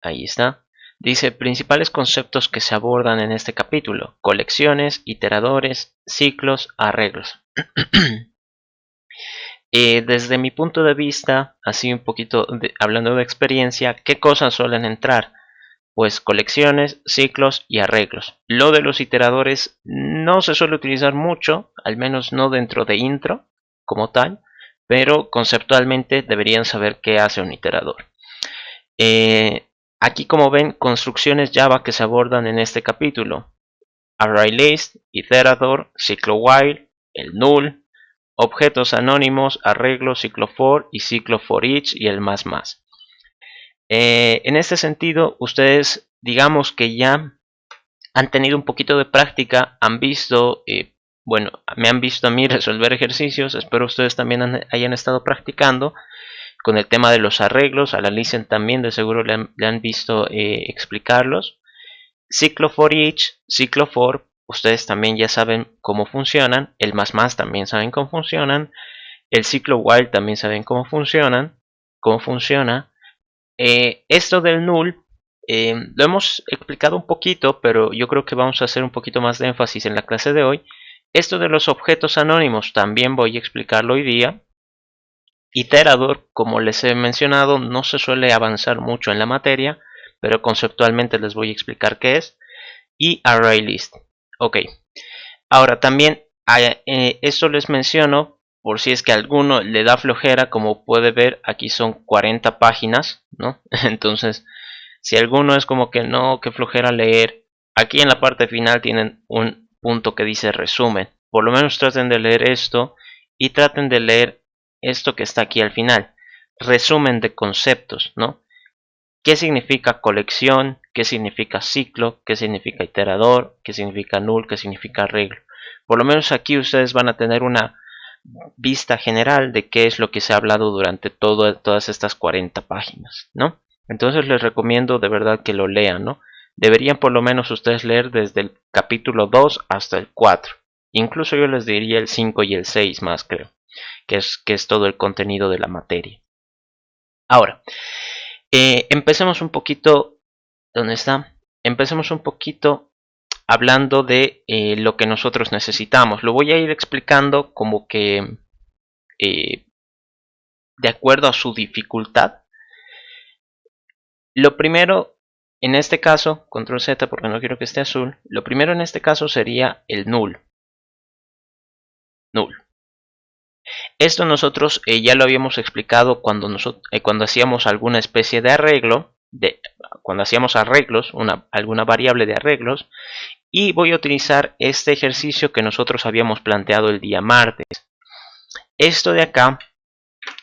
Ahí está. Dice, principales conceptos que se abordan en este capítulo: colecciones, iteradores, ciclos, arreglos. Desde mi punto de vista, así un poquito hablando de experiencia, ¿qué cosas suelen entrar? Pues colecciones, ciclos y arreglos. Lo de los iteradores no se suele utilizar mucho, al menos no dentro de intro como tal, pero conceptualmente deberían saber qué hace un iterador. Aquí, como ven, construcciones Java que se abordan en este capítulo: ArrayList, iterador, ciclo while, el null, objetos anónimos, arreglo, ciclo for y ciclo for each y el más. En este sentido, ustedes digamos que ya han tenido un poquito de práctica, han visto, bueno, me han visto a mí resolver ejercicios, espero ustedes también hayan estado practicando con el tema de los arreglos. A la Listen también de seguro le han visto explicarlos. Ciclo for each, ciclo for, ustedes también ya saben cómo funcionan. El más también saben cómo funcionan. El ciclo while también saben cómo funciona. Esto del null lo hemos explicado un poquito, pero yo creo que vamos a hacer un poquito más de énfasis en la clase de hoy. Esto de los objetos anónimos también voy a explicarlo hoy día. Iterador, como les he mencionado, no se suele avanzar mucho en la materia, pero conceptualmente les voy a explicar qué es. Y ArrayList. Ok, ahora también esto les menciono por si es que a alguno le da flojera. Como puede ver, aquí son 40 páginas, ¿no? Entonces, si alguno es como que no, que flojera leer, aquí en la parte final tienen un punto que dice resumen. Por lo menos traten de leer esto y traten de leer esto que está aquí al final: resumen de conceptos, ¿no? ¿Qué significa colección? ¿Qué significa ciclo? ¿Qué significa iterador? ¿Qué significa null? ¿Qué significa arreglo? Por lo menos aquí ustedes van a tener una vista general de qué es lo que se ha hablado durante todas estas 40 páginas, ¿no? Entonces les recomiendo de verdad que lo lean, ¿no? Deberían por lo menos ustedes leer desde el capítulo 2 hasta el 4. Incluso yo les diría el 5 y el 6 más, creo, que es todo el contenido de la materia. Ahora, empecemos un poquito. ¿Dónde está? Empecemos un poquito hablando de lo que nosotros necesitamos. Lo voy a ir explicando como que de acuerdo a su dificultad. Lo primero en este caso, control Z porque no quiero que esté azul, lo primero en este caso sería el null. Esto nosotros ya lo habíamos explicado cuando hacíamos alguna especie de arreglo, cuando hacíamos arreglos, alguna variable de arreglos. Y voy a utilizar este ejercicio que nosotros habíamos planteado el día martes. Esto de acá,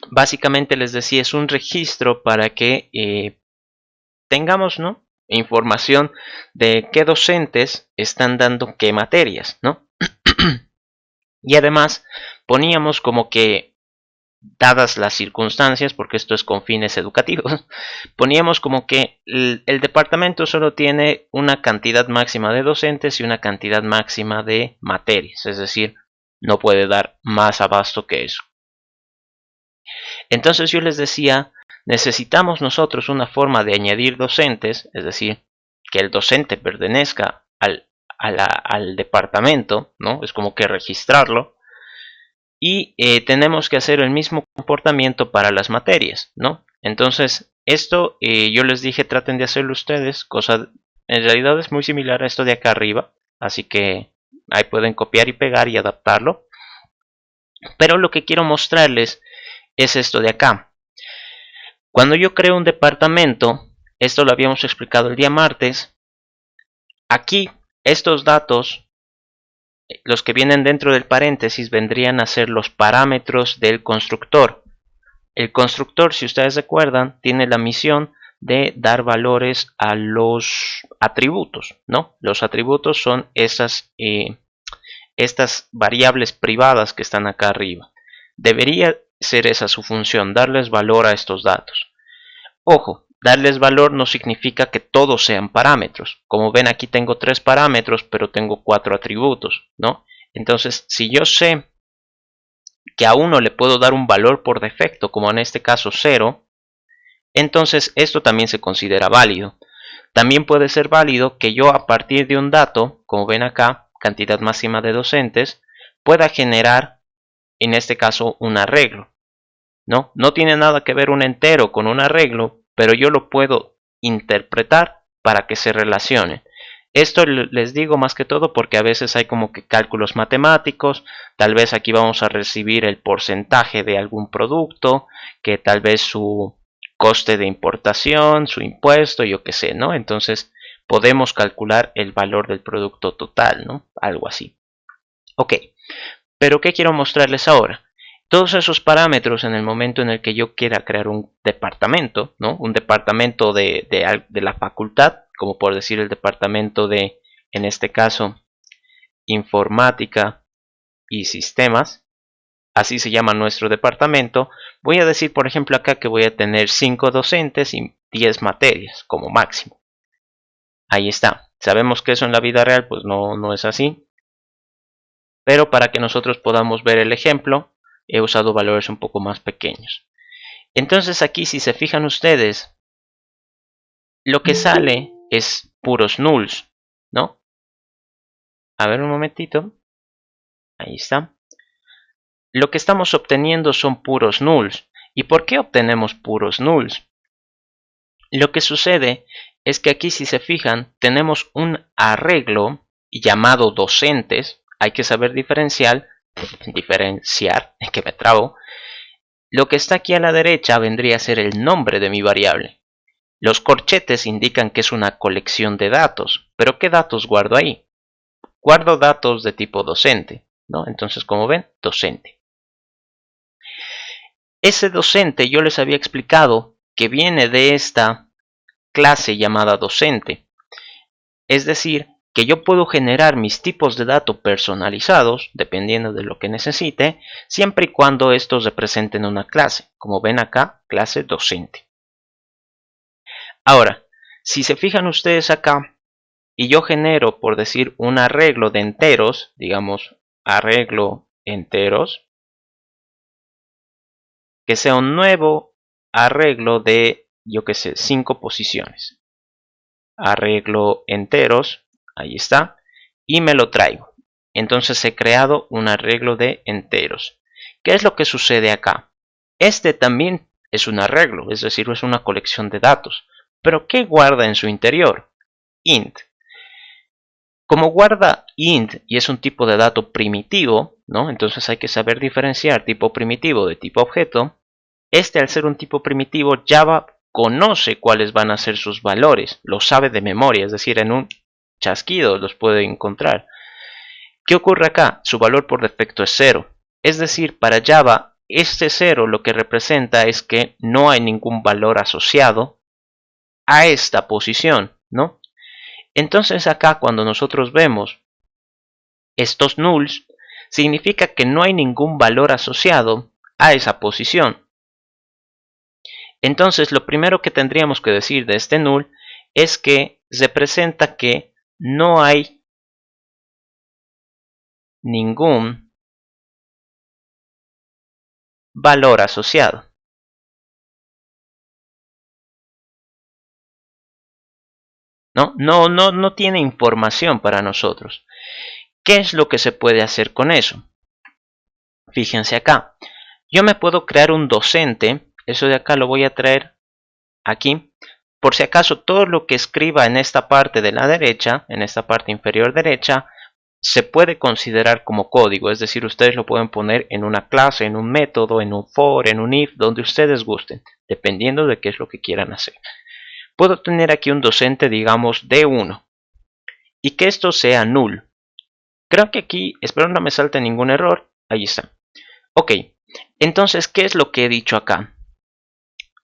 básicamente les decía, es un registro para que tengamos, ¿no?, información de qué docentes están dando qué materias, ¿no? Y además poníamos como que, dadas las circunstancias, porque esto es con fines educativos, poníamos como que el departamento solo tiene una cantidad máxima de docentes y una cantidad máxima de materias, es decir, no puede dar más abasto que eso. Entonces yo les decía, necesitamos nosotros una forma de añadir docentes, es decir, que el docente pertenezca al departamento, ¿no? Es como que registrarlo. Y tenemos que hacer el mismo comportamiento para las materias, ¿no? Entonces, esto yo les dije, traten de hacerlo ustedes, en realidad es muy similar a esto de acá arriba, así que ahí pueden copiar y pegar y adaptarlo. Pero lo que quiero mostrarles es esto de acá. Cuando yo creo un departamento, esto lo habíamos explicado el día martes, aquí estos datos, los que vienen dentro del paréntesis, vendrían a ser los parámetros del constructor. El constructor, si ustedes recuerdan, tiene la misión de dar valores a los atributos, ¿no? Los atributos son estas variables privadas que están acá arriba. Debería ser esa su función, darles valor a estos datos. Ojo, darles valor no significa que todos sean parámetros. Como ven, aquí tengo 3 parámetros, pero tengo 4 atributos, ¿no? Entonces, si yo sé que a uno le puedo dar un valor por defecto, como en este caso 0, entonces esto también se considera válido. También puede ser válido que yo a partir de un dato, como ven acá, cantidad máxima de docentes, pueda generar, en este caso, un arreglo. No tiene nada que ver un entero con un arreglo, pero yo lo puedo interpretar para que se relacione. Esto les digo más que todo porque a veces hay como que cálculos matemáticos, tal vez aquí vamos a recibir el porcentaje de algún producto, que tal vez su coste de importación, su impuesto, yo qué sé, ¿no? Entonces podemos calcular el valor del producto total, ¿no? Algo así. Ok, pero ¿qué quiero mostrarles ahora? Todos esos parámetros en el momento en el que yo quiera crear un departamento, ¿no? Un departamento de la facultad, como por decir el departamento de, en este caso, informática y sistemas, así se llama nuestro departamento. Voy a decir, por ejemplo, acá que voy a tener 5 docentes y 10 materias como máximo. Ahí está. Sabemos que eso en la vida real pues no es así. Pero para que nosotros podamos ver el ejemplo, he usado valores un poco más pequeños. Entonces aquí, si se fijan ustedes, lo que sale es puros nulls, ¿no? A ver un momentito. Ahí está. Lo que estamos obteniendo son puros nulls. ¿Y por qué obtenemos puros nulls? Lo que sucede es que aquí, si se fijan, tenemos un arreglo llamado docentes. Hay que saber diferenciar, que me trabo. Lo que está aquí a la derecha vendría a ser el nombre de mi variable. Los corchetes indican que es una colección de datos. ¿Pero qué datos guardo ahí? Guardo datos de tipo docente, ¿no? Entonces, como ven, docente. Ese docente yo les había explicado que viene de esta clase llamada docente. Es decir, que yo puedo generar mis tipos de datos personalizados, dependiendo de lo que necesite, siempre y cuando estos representen una clase. Como ven acá, clase docente. Ahora, si se fijan ustedes acá, y yo genero, por decir, un arreglo de enteros, digamos, arreglo enteros, que sea un nuevo arreglo de, yo qué sé, 5 posiciones. Arreglo enteros, ahí está, y me lo traigo. Entonces he creado un arreglo de enteros. ¿Qué es lo que sucede acá? Este también es un arreglo, es decir, es una colección de datos. ¿Pero qué guarda en su interior? Int. Como guarda int y es un tipo de dato primitivo, ¿no? Entonces hay que saber diferenciar tipo primitivo de tipo objeto. Este, al ser un tipo primitivo, Java conoce cuáles van a ser sus valores, los sabe de memoria, es decir, en un chasquido los puede encontrar. ¿Qué ocurre acá? Su valor por defecto es 0. Es decir, para Java, este 0 lo que representa es que no hay ningún valor asociado a esta posición, ¿no? Entonces acá, cuando nosotros vemos estos nulls, significa que no hay ningún valor asociado a esa posición. Entonces, lo primero que tendríamos que decir de este null es que representa que no hay ningún valor asociado. No tiene información para nosotros. ¿Qué es lo que se puede hacer con eso? Fíjense acá. Yo me puedo crear un docente. Eso de acá lo voy a traer aquí. Por si acaso todo lo que escriba en esta parte de la derecha, en esta parte inferior derecha, se puede considerar como código. Es decir, ustedes lo pueden poner en una clase, en un método, en un for, en un if, donde ustedes gusten, dependiendo de qué es lo que quieran hacer. Puedo tener aquí un docente, digamos, D1, y que esto sea null. Creo que aquí, espero no me salte ningún error. Ahí está. Ok, entonces, ¿qué es lo que he dicho acá?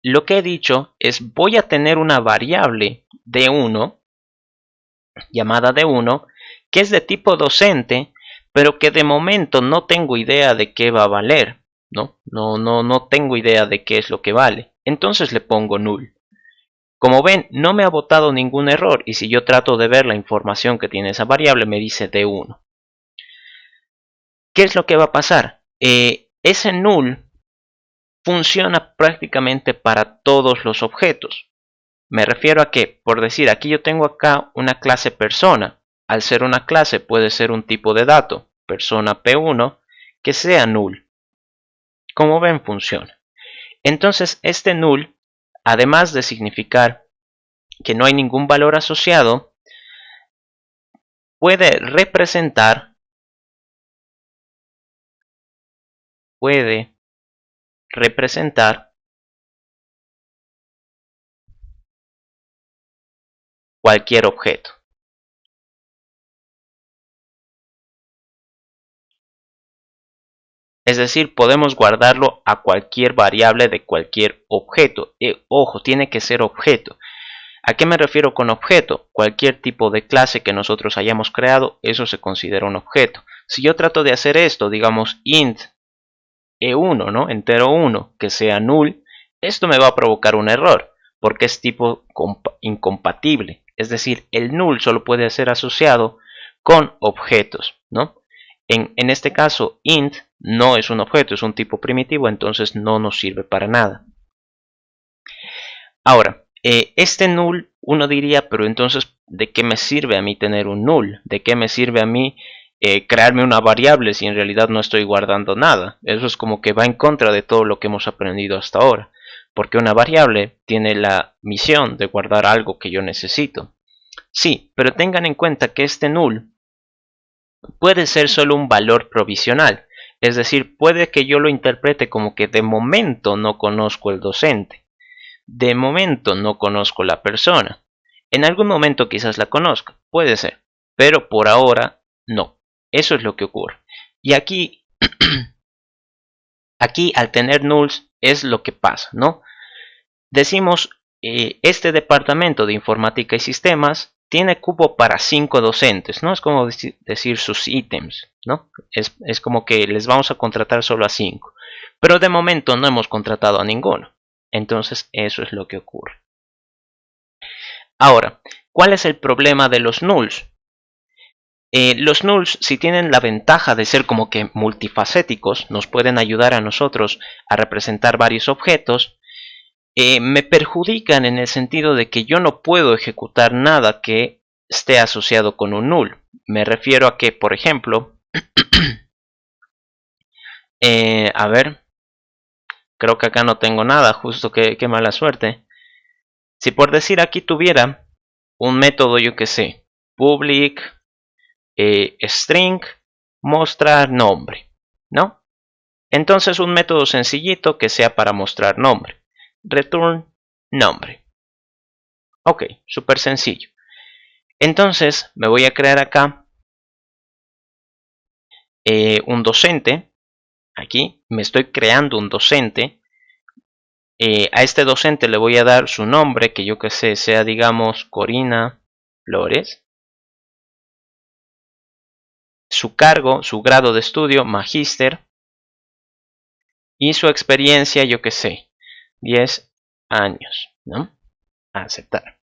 Lo que he dicho es voy a tener una variable D1, llamada D1, que es de tipo docente, pero que de momento no tengo idea de qué va a valer. No tengo idea de qué es lo que vale. Entonces le pongo null. Como ven, no me ha botado ningún error, y si yo trato de ver la información que tiene esa variable, me dice D1. ¿Qué es lo que va a pasar? Ese null funciona prácticamente para todos los objetos. Me refiero a que, por decir, aquí yo tengo acá una clase persona. Al ser una clase puede ser un tipo de dato, persona P1, que sea null. Como ven, funciona. Entonces, este null, además de significar que no hay ningún valor asociado, puede representar cualquier objeto. Es decir, podemos guardarlo a cualquier variable de cualquier objeto. Ojo, tiene que ser objeto. ¿A qué me refiero con objeto? Cualquier tipo de clase que nosotros hayamos creado, eso se considera un objeto. Si yo trato de hacer esto, digamos int e1, ¿no? Entero 1, que sea null, esto me va a provocar un error, porque es tipo incompatible. Es decir, el null solo puede ser asociado con objetos, ¿no? En este caso, int no es un objeto, es un tipo primitivo, entonces no nos sirve para nada. Ahora, este null, uno diría, pero entonces, ¿de qué me sirve a mí tener un null? ¿De qué me sirve a mí crearme una variable si en realidad no estoy guardando nada? Eso es como que va en contra de todo lo que hemos aprendido hasta ahora. Porque una variable tiene la misión de guardar algo que yo necesito. Sí, pero tengan en cuenta que este null puede ser solo un valor provisional. Es decir, puede que yo lo interprete como que de momento no conozco el docente. De momento no conozco la persona. En algún momento quizás la conozca, puede ser, pero por ahora no. Eso es lo que ocurre. Y aquí, aquí al tener nulls es lo que pasa, ¿no? Decimos, este departamento de informática y sistemas tiene cupo para 5 docentes, ¿no? Es como decir sus ítems, ¿no? Es como que les vamos a contratar solo a 5. Pero de momento no hemos contratado a ninguno. Entonces eso es lo que ocurre. Ahora, ¿cuál es el problema de los nulls? Los nulls, si tienen la ventaja de ser como que multifacéticos, nos pueden ayudar a nosotros a representar varios objetos, me perjudican en el sentido de que yo no puedo ejecutar nada que esté asociado con un null. Me refiero a que, por ejemplo, a ver, creo que acá no tengo nada, justo qué mala suerte. Si por decir aquí tuviera un método, yo que sé, public string mostrar nombre, ¿no? Entonces un método sencillito que sea para mostrar nombre. Return nombre. Ok, súper sencillo. Entonces me voy a crear acá un docente. Aquí me estoy creando un docente. A este docente le voy a dar su nombre, que yo que sé, sea digamos Corina Flores. Su cargo, su grado de estudio, magíster. Y su experiencia, yo que sé, 10 años, ¿no? A aceptar.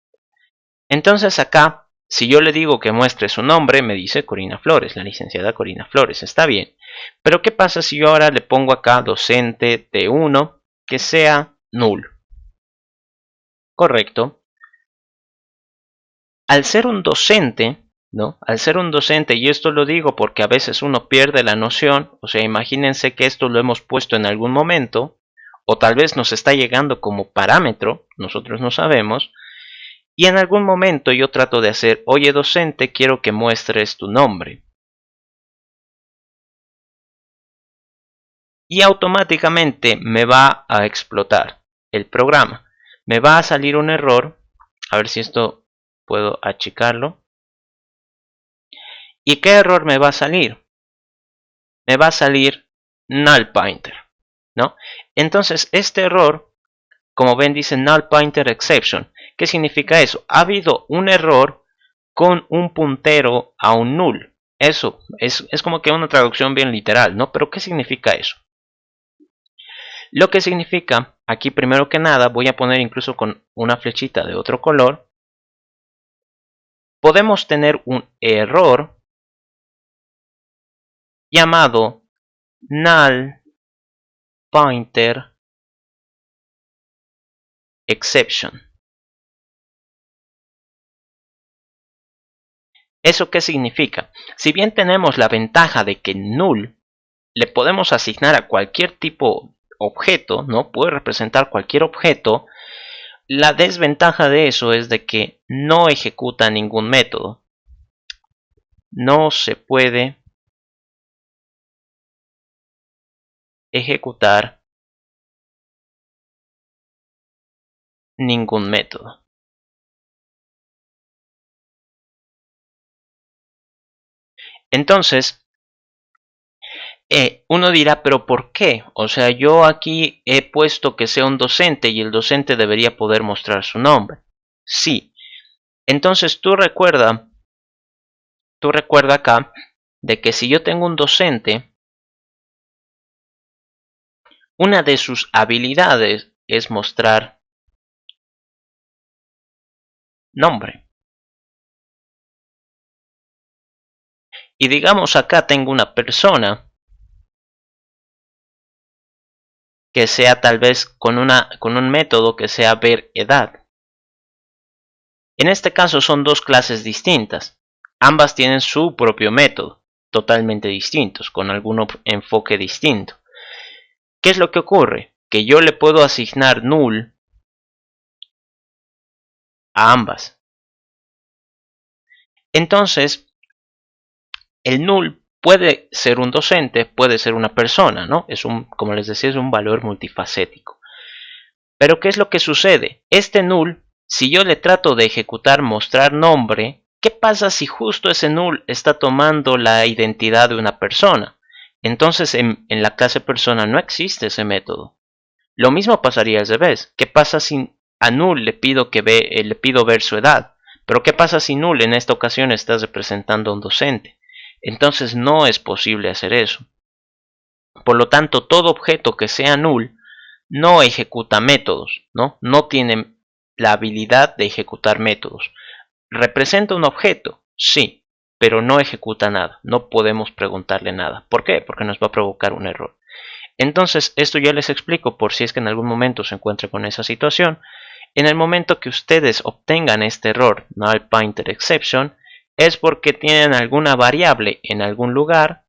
Entonces acá, si yo le digo que muestre su nombre, me dice Corina Flores, la licenciada Corina Flores, está bien. Pero ¿qué pasa si yo ahora le pongo acá docente T1 que sea null? Correcto. Al ser un docente, ¿no? Al ser un docente, y esto lo digo porque a veces uno pierde la noción, o sea, imagínense que esto lo hemos puesto en algún momento, o tal vez nos está llegando como parámetro, nosotros no sabemos, y en algún momento yo trato de hacer, oye docente, quiero que muestres tu nombre. Y automáticamente me va a explotar el programa. Me va a salir un error, a ver si esto puedo achicarlo. ¿Y qué error me va a salir? Me va a salir null pointer, ¿no? Entonces este error, como ven, dice null pointer exception. ¿Qué significa eso? Ha habido un error con un puntero a un null. Eso es como que una traducción bien literal, ¿no? Pero ¿qué significa eso? Lo que significa, aquí primero que nada, voy a poner incluso con una flechita de otro color, podemos tener un error llamado null pointer exception. ¿Eso qué significa? Si bien tenemos la ventaja de que null le podemos asignar a cualquier tipo objeto, ¿no? Puede representar cualquier objeto. La desventaja de eso es de que no ejecuta ningún método. No se puede ejecutar ningún método. Entonces, uno dirá, pero ¿por qué? O sea, yo aquí he puesto que sea un docente y el docente debería poder mostrar su nombre. Sí. Entonces tú recuerda acá de que si yo tengo un docente, una de sus habilidades es mostrar nombre. Y digamos acá tengo una persona que sea tal vez con un método que sea ver edad. En este caso son dos clases distintas. Ambas tienen su propio método, totalmente distintos, con algún enfoque distinto. ¿Qué es lo que ocurre? Que yo le puedo asignar null a ambas. Entonces, el null puede ser un docente, puede ser una persona, ¿no? Como les decía, es un valor multifacético. Pero ¿qué es lo que sucede? Este null, si yo le trato de ejecutar mostrar nombre, ¿qué pasa si justo ese null está tomando la identidad de una persona? Entonces en la clase persona no existe ese método. Lo mismo pasaría al revés. ¿Qué pasa si a null le pido ver su edad? Pero ¿qué pasa si null en esta ocasión está representando a un docente? Entonces no es posible hacer eso. Por lo tanto, todo objeto que sea null no ejecuta métodos, ¿no? No tiene la habilidad de ejecutar métodos. ¿Representa un objeto? Sí, pero no ejecuta nada. No podemos preguntarle nada. ¿Por qué? Porque nos va a provocar un error. Entonces, esto ya les explico por si es que en algún momento se encuentra con esa situación. En el momento que ustedes obtengan este error, null pointer exception, es porque tienen alguna variable en algún lugar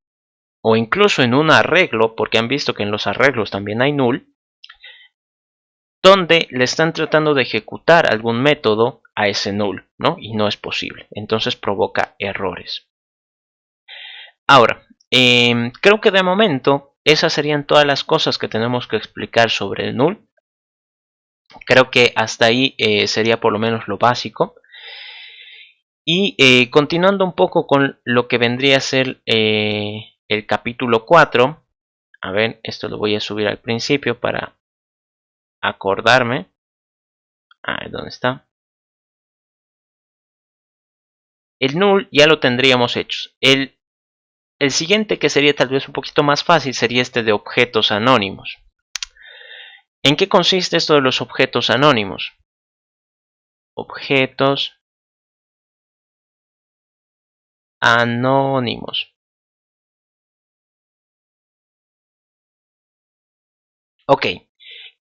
o incluso en un arreglo, porque han visto que en los arreglos también hay null, donde le están tratando de ejecutar algún método a ese null, ¿no? Y no es posible. Entonces provoca errores. Ahora, creo que de momento esas serían todas las cosas que tenemos que explicar sobre el null. Creo que hasta ahí sería por lo menos lo básico. Y continuando un poco con lo que vendría a ser el capítulo 4. A ver, esto lo voy a subir al principio para acordarme. ¿Dónde está? El null ya lo tendríamos hecho. El siguiente, que sería tal vez un poquito más fácil, sería este de objetos anónimos. ¿En qué consiste esto de los objetos anónimos? Objetos anónimos. Ok,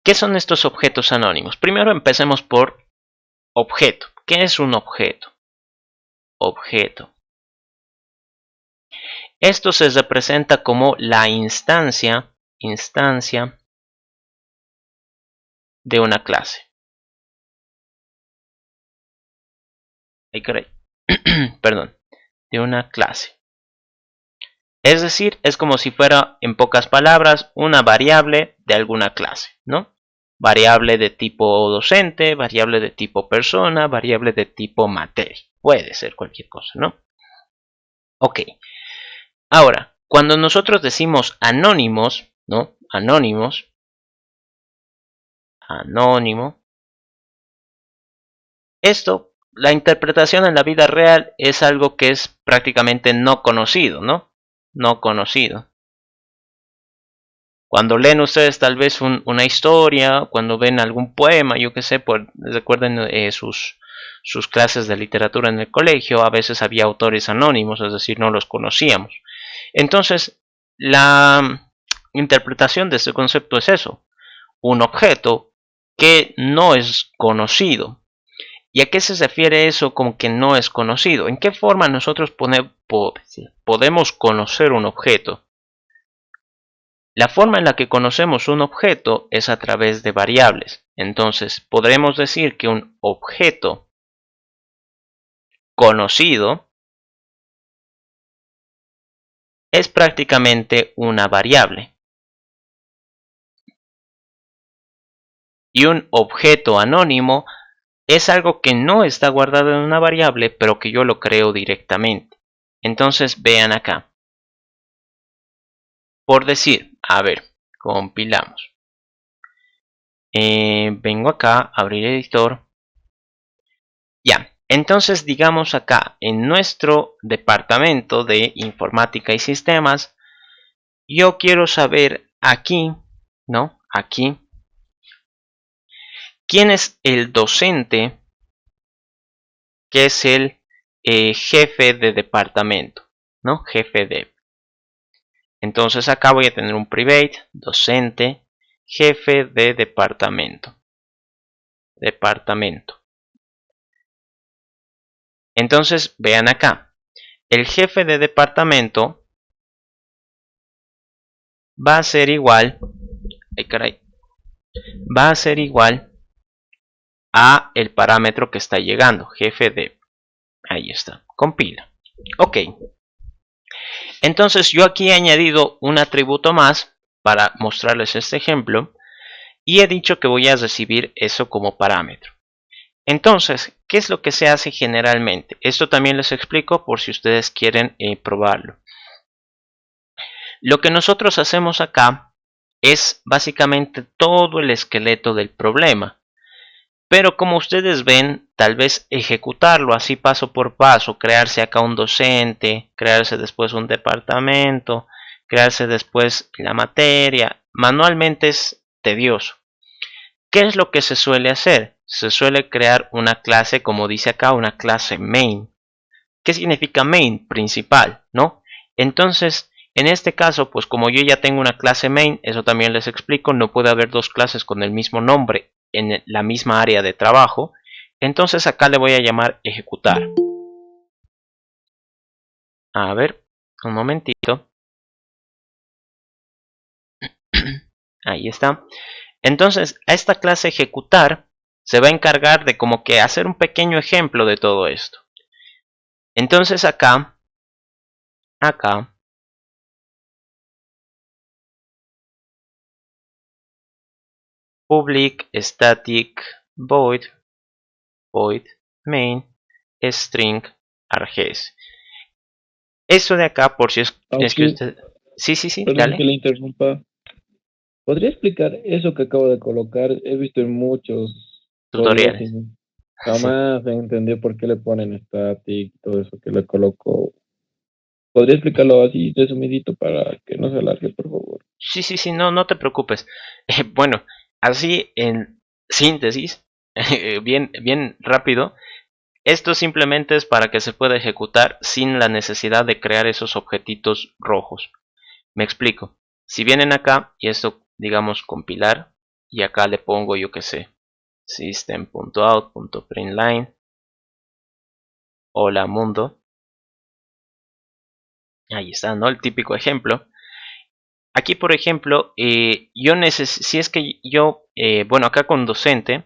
¿qué son estos objetos anónimos? Primero empecemos por objeto. ¿Qué es un objeto? Objeto. Esto se representa como la instancia de una clase. Ay, caray. Perdón, de una clase. Es decir, es como si fuera, en pocas palabras, una variable de alguna clase, ¿no? Variable de tipo docente, variable de tipo persona, variable de tipo materia. Puede ser cualquier cosa, ¿no? Ok. Ahora, cuando nosotros decimos anónimos, ¿no? Anónimo. Esto, la interpretación en la vida real es algo que es prácticamente no conocido, ¿no? No conocido. Cuando leen ustedes tal vez una historia, cuando ven algún poema, yo qué sé, recuerden sus clases de literatura en el colegio, a veces había autores anónimos, es decir, no los conocíamos. Entonces, la interpretación de este concepto es eso. Un objeto que no es conocido. ¿Y a qué se refiere eso con que no es conocido? ¿En qué forma nosotros podemos conocer un objeto? La forma en la que conocemos un objeto es a través de variables. Entonces, podremos decir que un objeto conocido es prácticamente una variable. Y un objeto anónimo es algo que no está guardado en una variable, pero que yo lo creo directamente. Entonces, vean acá. Por decir, a ver, compilamos. Vengo acá, abrir editor. Ya, entonces digamos acá, en nuestro departamento de informática y sistemas, yo quiero saber aquí, ¿no? Aquí, ¿quién es el docente que es el jefe de departamento, ¿no? Jefe de. Entonces acá voy a tener un private, docente, jefe de departamento. Departamento. Entonces vean acá, el jefe de departamento va a ser igual, ay caray, va a ser igual a el parámetro que está llegando, jefe de. Ahí está, compila. Ok. Entonces yo aquí he añadido un atributo más para mostrarles este ejemplo y he dicho que voy a recibir eso como parámetro. Entonces, ¿qué es lo que se hace generalmente? Esto también les explico por si ustedes quieren probarlo. Lo que nosotros hacemos acá es básicamente todo el esqueleto del problema. Pero como ustedes ven, tal vez ejecutarlo así paso por paso, crearse acá un docente, crearse después un departamento, crearse después la materia, manualmente es tedioso. ¿Qué es lo que se suele hacer? Se suele crear una clase, como dice acá, una clase main. ¿Qué significa main? Principal, ¿no? Entonces, en este caso, pues como yo ya tengo una clase main, eso también les explico, no puede haber dos clases con el mismo nombre en la misma área de trabajo. Entonces acá le voy a llamar ejecutar. A ver, un momentito. Ahí está. Entonces, a esta clase ejecutar se va a encargar de como que hacer un pequeño ejemplo de todo esto. Entonces acá, public static void main string args. Esto de acá, por si es que Aunque, usted. Sí, perdón que dale. le interrumpa, ¿podría explicar eso que acabo de colocar? He visto en muchos códigos y Tutoriales. Sí. jamás he entendido por qué le ponen static, todo eso que le coloco. ¿Podría explicarlo así resumidito para que no se alargue, por favor? Sí, no te preocupes. Bueno, así en síntesis, bien rápido, esto simplemente es para que se pueda ejecutar sin la necesidad de crear esos objetitos rojos. Me explico. Si vienen acá y esto, digamos, compilar, y acá le pongo, yo que sé, system.out.println, hola mundo. Ahí está, ¿no? El típico ejemplo. Aquí, por ejemplo, si es que yo, bueno, acá con docente,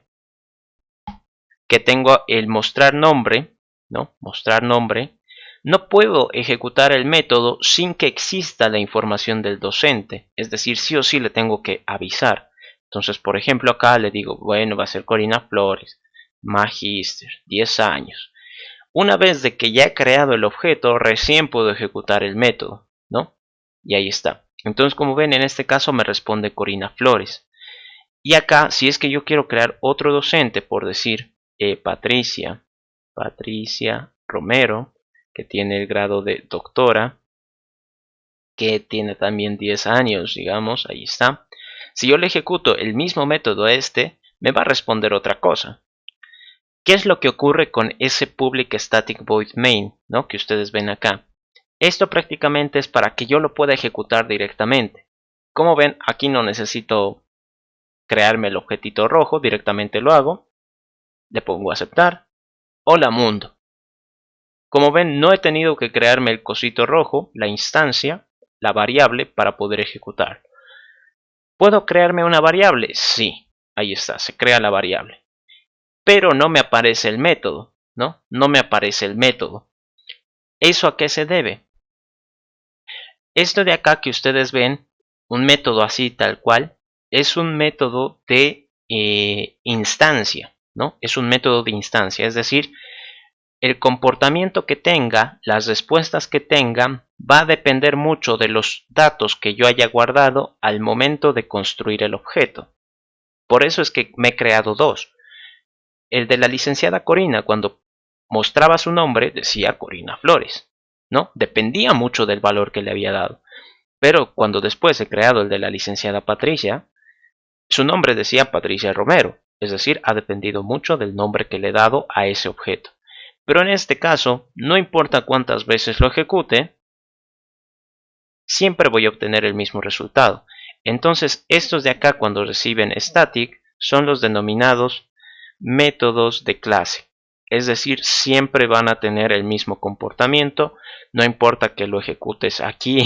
que tengo el mostrar nombre, ¿no? Mostrar nombre, no puedo ejecutar el método sin que exista la información del docente. Es decir, sí o sí le tengo que avisar. Entonces, por ejemplo, acá le digo, bueno, va a ser Corina Flores, magíster, 10 años. Una vez de que ya he creado el objeto, recién puedo ejecutar el método, ¿no? Y ahí está. Entonces, como ven, en este caso me responde Corina Flores. Y acá, si es que yo quiero crear otro docente, por decir Patricia Romero, que tiene el grado de doctora, que tiene también 10 años, digamos, ahí está. Si yo le ejecuto el mismo método a este, me va a responder otra cosa. ¿Qué es lo que ocurre con ese public static void main, ¿no? Que ustedes ven acá? Esto prácticamente es para que yo lo pueda ejecutar directamente. Como ven, aquí no necesito crearme el objetito rojo, directamente lo hago, le pongo aceptar. Hola mundo. Como ven, no he tenido que crearme el cosito rojo, la instancia, la variable para poder ejecutar. ¿Puedo crearme una variable? Sí, ahí está, se crea la variable. Pero no me aparece el método, ¿no? No me aparece el método. ¿Eso a qué se debe? Esto de acá que ustedes ven, un método así tal cual, es un método de instancia, ¿no? Es un método de instancia, es decir, el comportamiento que tenga, las respuestas que tengan, va a depender mucho de los datos que yo haya guardado al momento de construir el objeto. Por eso es que me he creado dos. El de la licenciada Corina, cuando mostraba su nombre, decía Corina Flores, ¿no? Dependía mucho del valor que le había dado. Pero cuando después he creado el de la licenciada Patricia, su nombre decía Patricia Romero, es decir, ha dependido mucho del nombre que le he dado a ese objeto. Pero en este caso, no importa cuántas veces lo ejecute, siempre voy a obtener el mismo resultado. Entonces, estos de acá cuando reciben static son los denominados métodos de clase. Es decir, siempre van a tener el mismo comportamiento, no importa que lo ejecutes aquí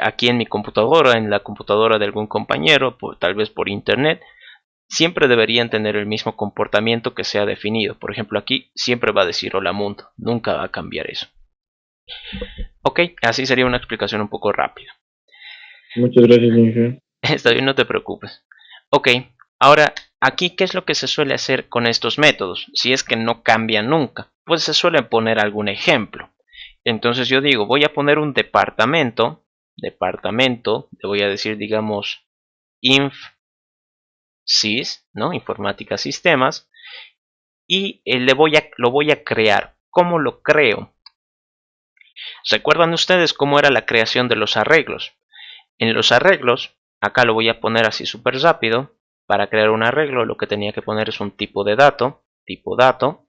aquí en mi computadora, en la computadora de algún compañero, tal vez por internet, siempre deberían tener el mismo comportamiento que se ha definido. Por ejemplo, aquí siempre va a decir hola mundo, nunca va a cambiar eso. Ok, así sería una explicación un poco rápida. Muchas gracias, Inge. Está bien, no te preocupes. Ok, ahora, aquí, ¿qué es lo que se suele hacer con estos métodos? Si es que no cambian nunca, pues se suele poner algún ejemplo. Entonces yo digo, voy a poner un departamento, le voy a decir, digamos, inf sys, ¿no? Informática sistemas, y lo voy a crear. ¿Cómo lo creo? ¿Recuerdan ustedes cómo era la creación de los arreglos? En los arreglos, acá lo voy a poner así súper rápido. Para crear un arreglo lo que tenía que poner es un tipo de dato, tipo dato,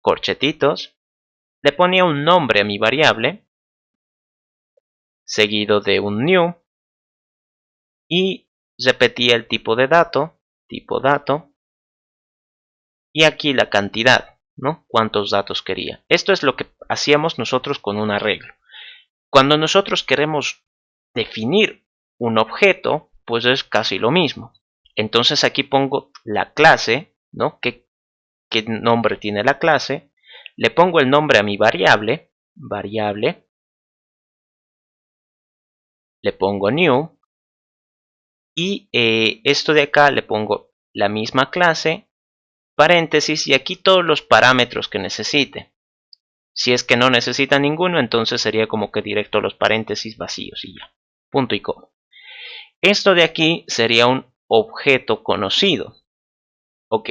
corchetitos. Le ponía un nombre a mi variable, seguido de un new, y repetía el tipo de dato, tipo dato, y aquí la cantidad, ¿no? Cuántos datos quería. Esto es lo que hacíamos nosotros con un arreglo. Cuando nosotros queremos definir un objeto, pues es casi lo mismo. Entonces aquí pongo la clase, ¿no? ¿Qué nombre tiene la clase? Le pongo el nombre a mi variable, le pongo new, y esto de acá le pongo la misma clase, paréntesis, y aquí todos los parámetros que necesite. Si es que no necesita ninguno, entonces sería como que directo los paréntesis vacíos y ya. Punto y coma. Esto de aquí sería un objeto conocido. Ok.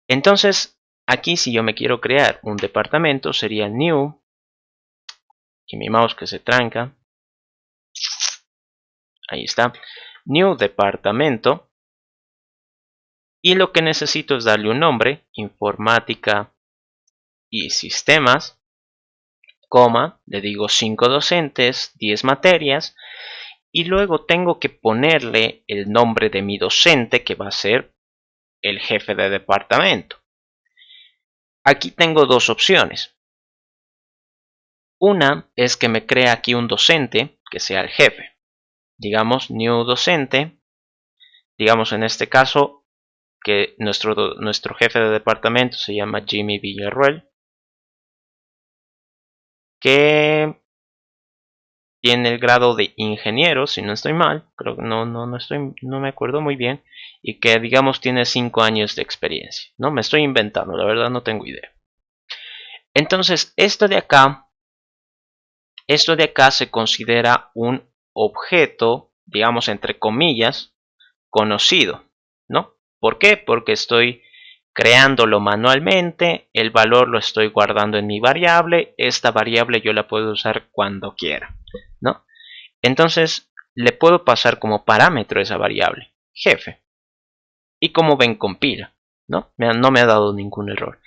Entonces, aquí si yo me quiero crear un departamento, sería new. Y mi mouse que se tranca. Ahí está. New departamento. Y lo que necesito es darle un nombre. Informática y sistemas. Coma. Le digo 5 docentes, 10 materias. Y luego tengo que ponerle el nombre de mi docente, que va a ser el jefe de departamento. Aquí tengo dos opciones. Una es que me crea aquí un docente que sea el jefe. Digamos new docente. Digamos en este caso que nuestro jefe de departamento se llama Jimmy Villarroel, que tiene el grado de ingeniero, si no estoy mal, creo que no me acuerdo muy bien, y que digamos tiene 5 años de experiencia. No me estoy inventando, la verdad no tengo idea. Entonces esto de acá se considera un objeto, digamos entre comillas, conocido, ¿no? ¿Por qué? Porque estoy creándolo manualmente, el valor lo estoy guardando en mi variable, esta variable yo la puedo usar cuando quiera, ¿no? Entonces le puedo pasar como parámetro esa variable, jefe, y como ven compila, ¿no? No me ha dado ningún error.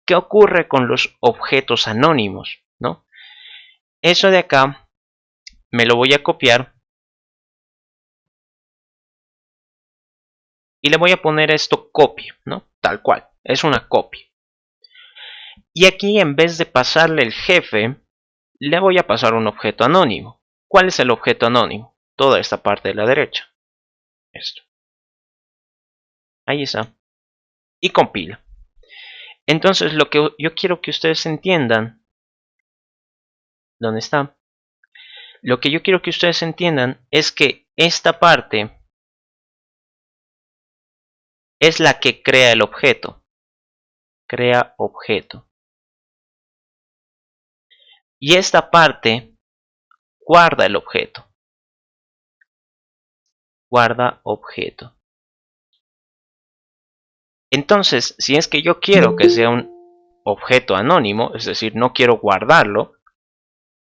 ¿Qué ocurre con los objetos anónimos, ¿no? Eso de acá me lo voy a copiar y le voy a poner esto copia, ¿no? Tal cual, es una copia. Y aquí en vez de pasarle el jefe, le voy a pasar un objeto anónimo. ¿Cuál es el objeto anónimo? Toda esta parte de la derecha. Esto. Ahí está. Y compila. Entonces lo que yo quiero que ustedes entiendan. ¿Dónde está? Lo que yo quiero que ustedes entiendan es que esta parte es la que crea el objeto. Crea objeto. Y esta parte guarda el objeto. Guarda objeto. Entonces, si es que yo quiero que sea un objeto anónimo, es decir, no quiero guardarlo,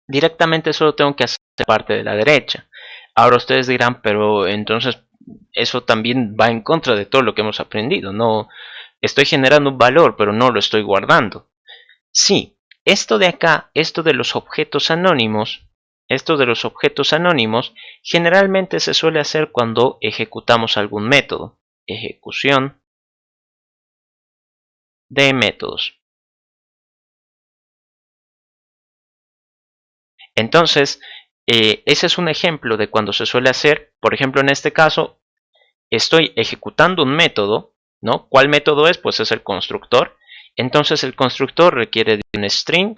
directamente solo tengo que hacer parte de la derecha. Ahora ustedes dirán, pero entonces eso también va en contra de todo lo que hemos aprendido. No, estoy generando un valor, pero no lo estoy guardando. Sí, esto de acá, esto de los objetos anónimos, generalmente se suele hacer cuando ejecutamos algún método. Ejecución de métodos. Entonces, ese es un ejemplo de cuando se suele hacer. Por ejemplo, en este caso, estoy ejecutando un método, ¿no? ¿Cuál método es? Pues es el constructor. Entonces el constructor requiere de un string,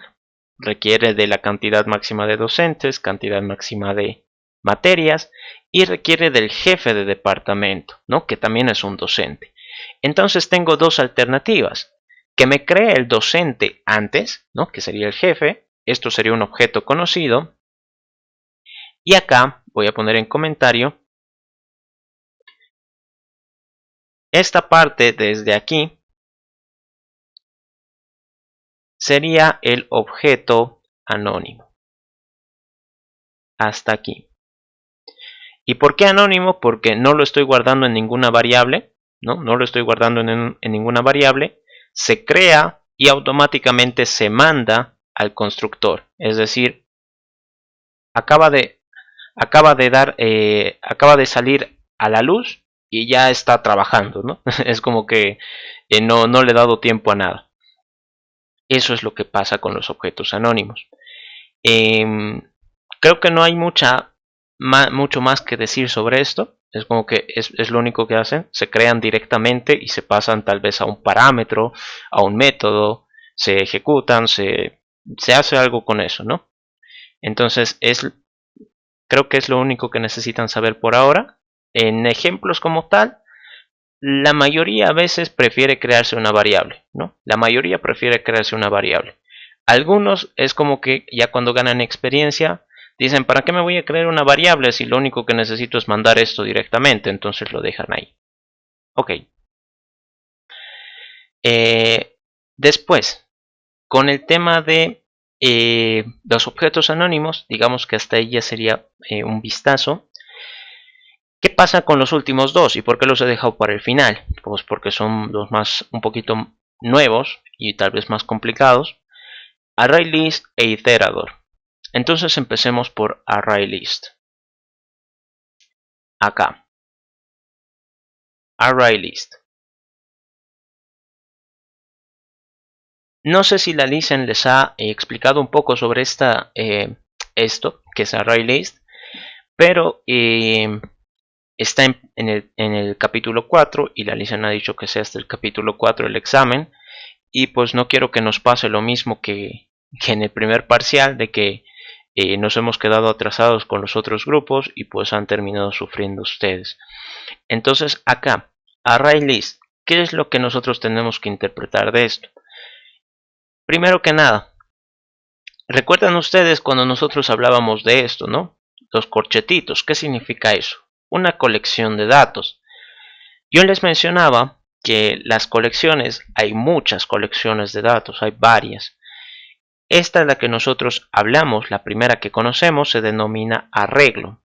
requiere de la cantidad máxima de docentes, cantidad máxima de materias y requiere del jefe de departamento, ¿no? Que también es un docente. Entonces tengo dos alternativas. Que me cree el docente antes, ¿no? Que sería el jefe. Esto sería un objeto conocido. Y acá voy a poner en comentario esta parte desde aquí sería el objeto anónimo. Hasta aquí. ¿Y por qué anónimo? Porque no lo estoy guardando en ninguna variable. No lo estoy guardando en ninguna variable. Se crea y automáticamente se manda al constructor. Es decir, acaba de salir a la luz y ya está trabajando, ¿no? Es como que no le he dado tiempo a nada. Eso es lo que pasa con los objetos anónimos. Creo que no hay mucho más que decir sobre esto. Es como que es lo único que hacen. Se crean directamente y se pasan tal vez a un parámetro, a un método, se ejecutan, se hace algo con eso, ¿no? Entonces creo que es lo único que necesitan saber por ahora. En ejemplos como tal, la mayoría a veces prefiere crearse una variable, ¿no? La mayoría prefiere crearse una variable. Algunos es como que ya cuando ganan experiencia dicen, ¿para qué me voy a crear una variable si lo único que necesito es mandar esto directamente? Entonces lo dejan ahí. Ok. Después, con el tema de los objetos anónimos, digamos que hasta ahí ya sería un vistazo. ¿Qué pasa con los últimos dos? ¿Y por qué los he dejado para el final? Pues porque son los más un poquito nuevos y tal vez más complicados. ArrayList e iterador. Entonces empecemos por ArrayList. Acá. ArrayList. No sé si la Lisen les ha explicado un poco sobre esto, que es ArrayList, pero está en el capítulo 4 y la Lisen ha dicho que sea hasta el capítulo 4 el examen. Y pues no quiero que nos pase lo mismo que en el primer parcial, de que nos hemos quedado atrasados con los otros grupos y pues han terminado sufriendo ustedes. Entonces acá, ArrayList, ¿qué es lo que nosotros tenemos que interpretar de esto? Primero que nada, ¿recuerdan ustedes cuando nosotros hablábamos de esto, no? Los corchetitos, ¿qué significa eso? Una colección de datos. Yo les mencionaba que las colecciones, hay muchas colecciones de datos, hay varias. Esta es la que nosotros hablamos, la primera que conocemos, se denomina arreglo.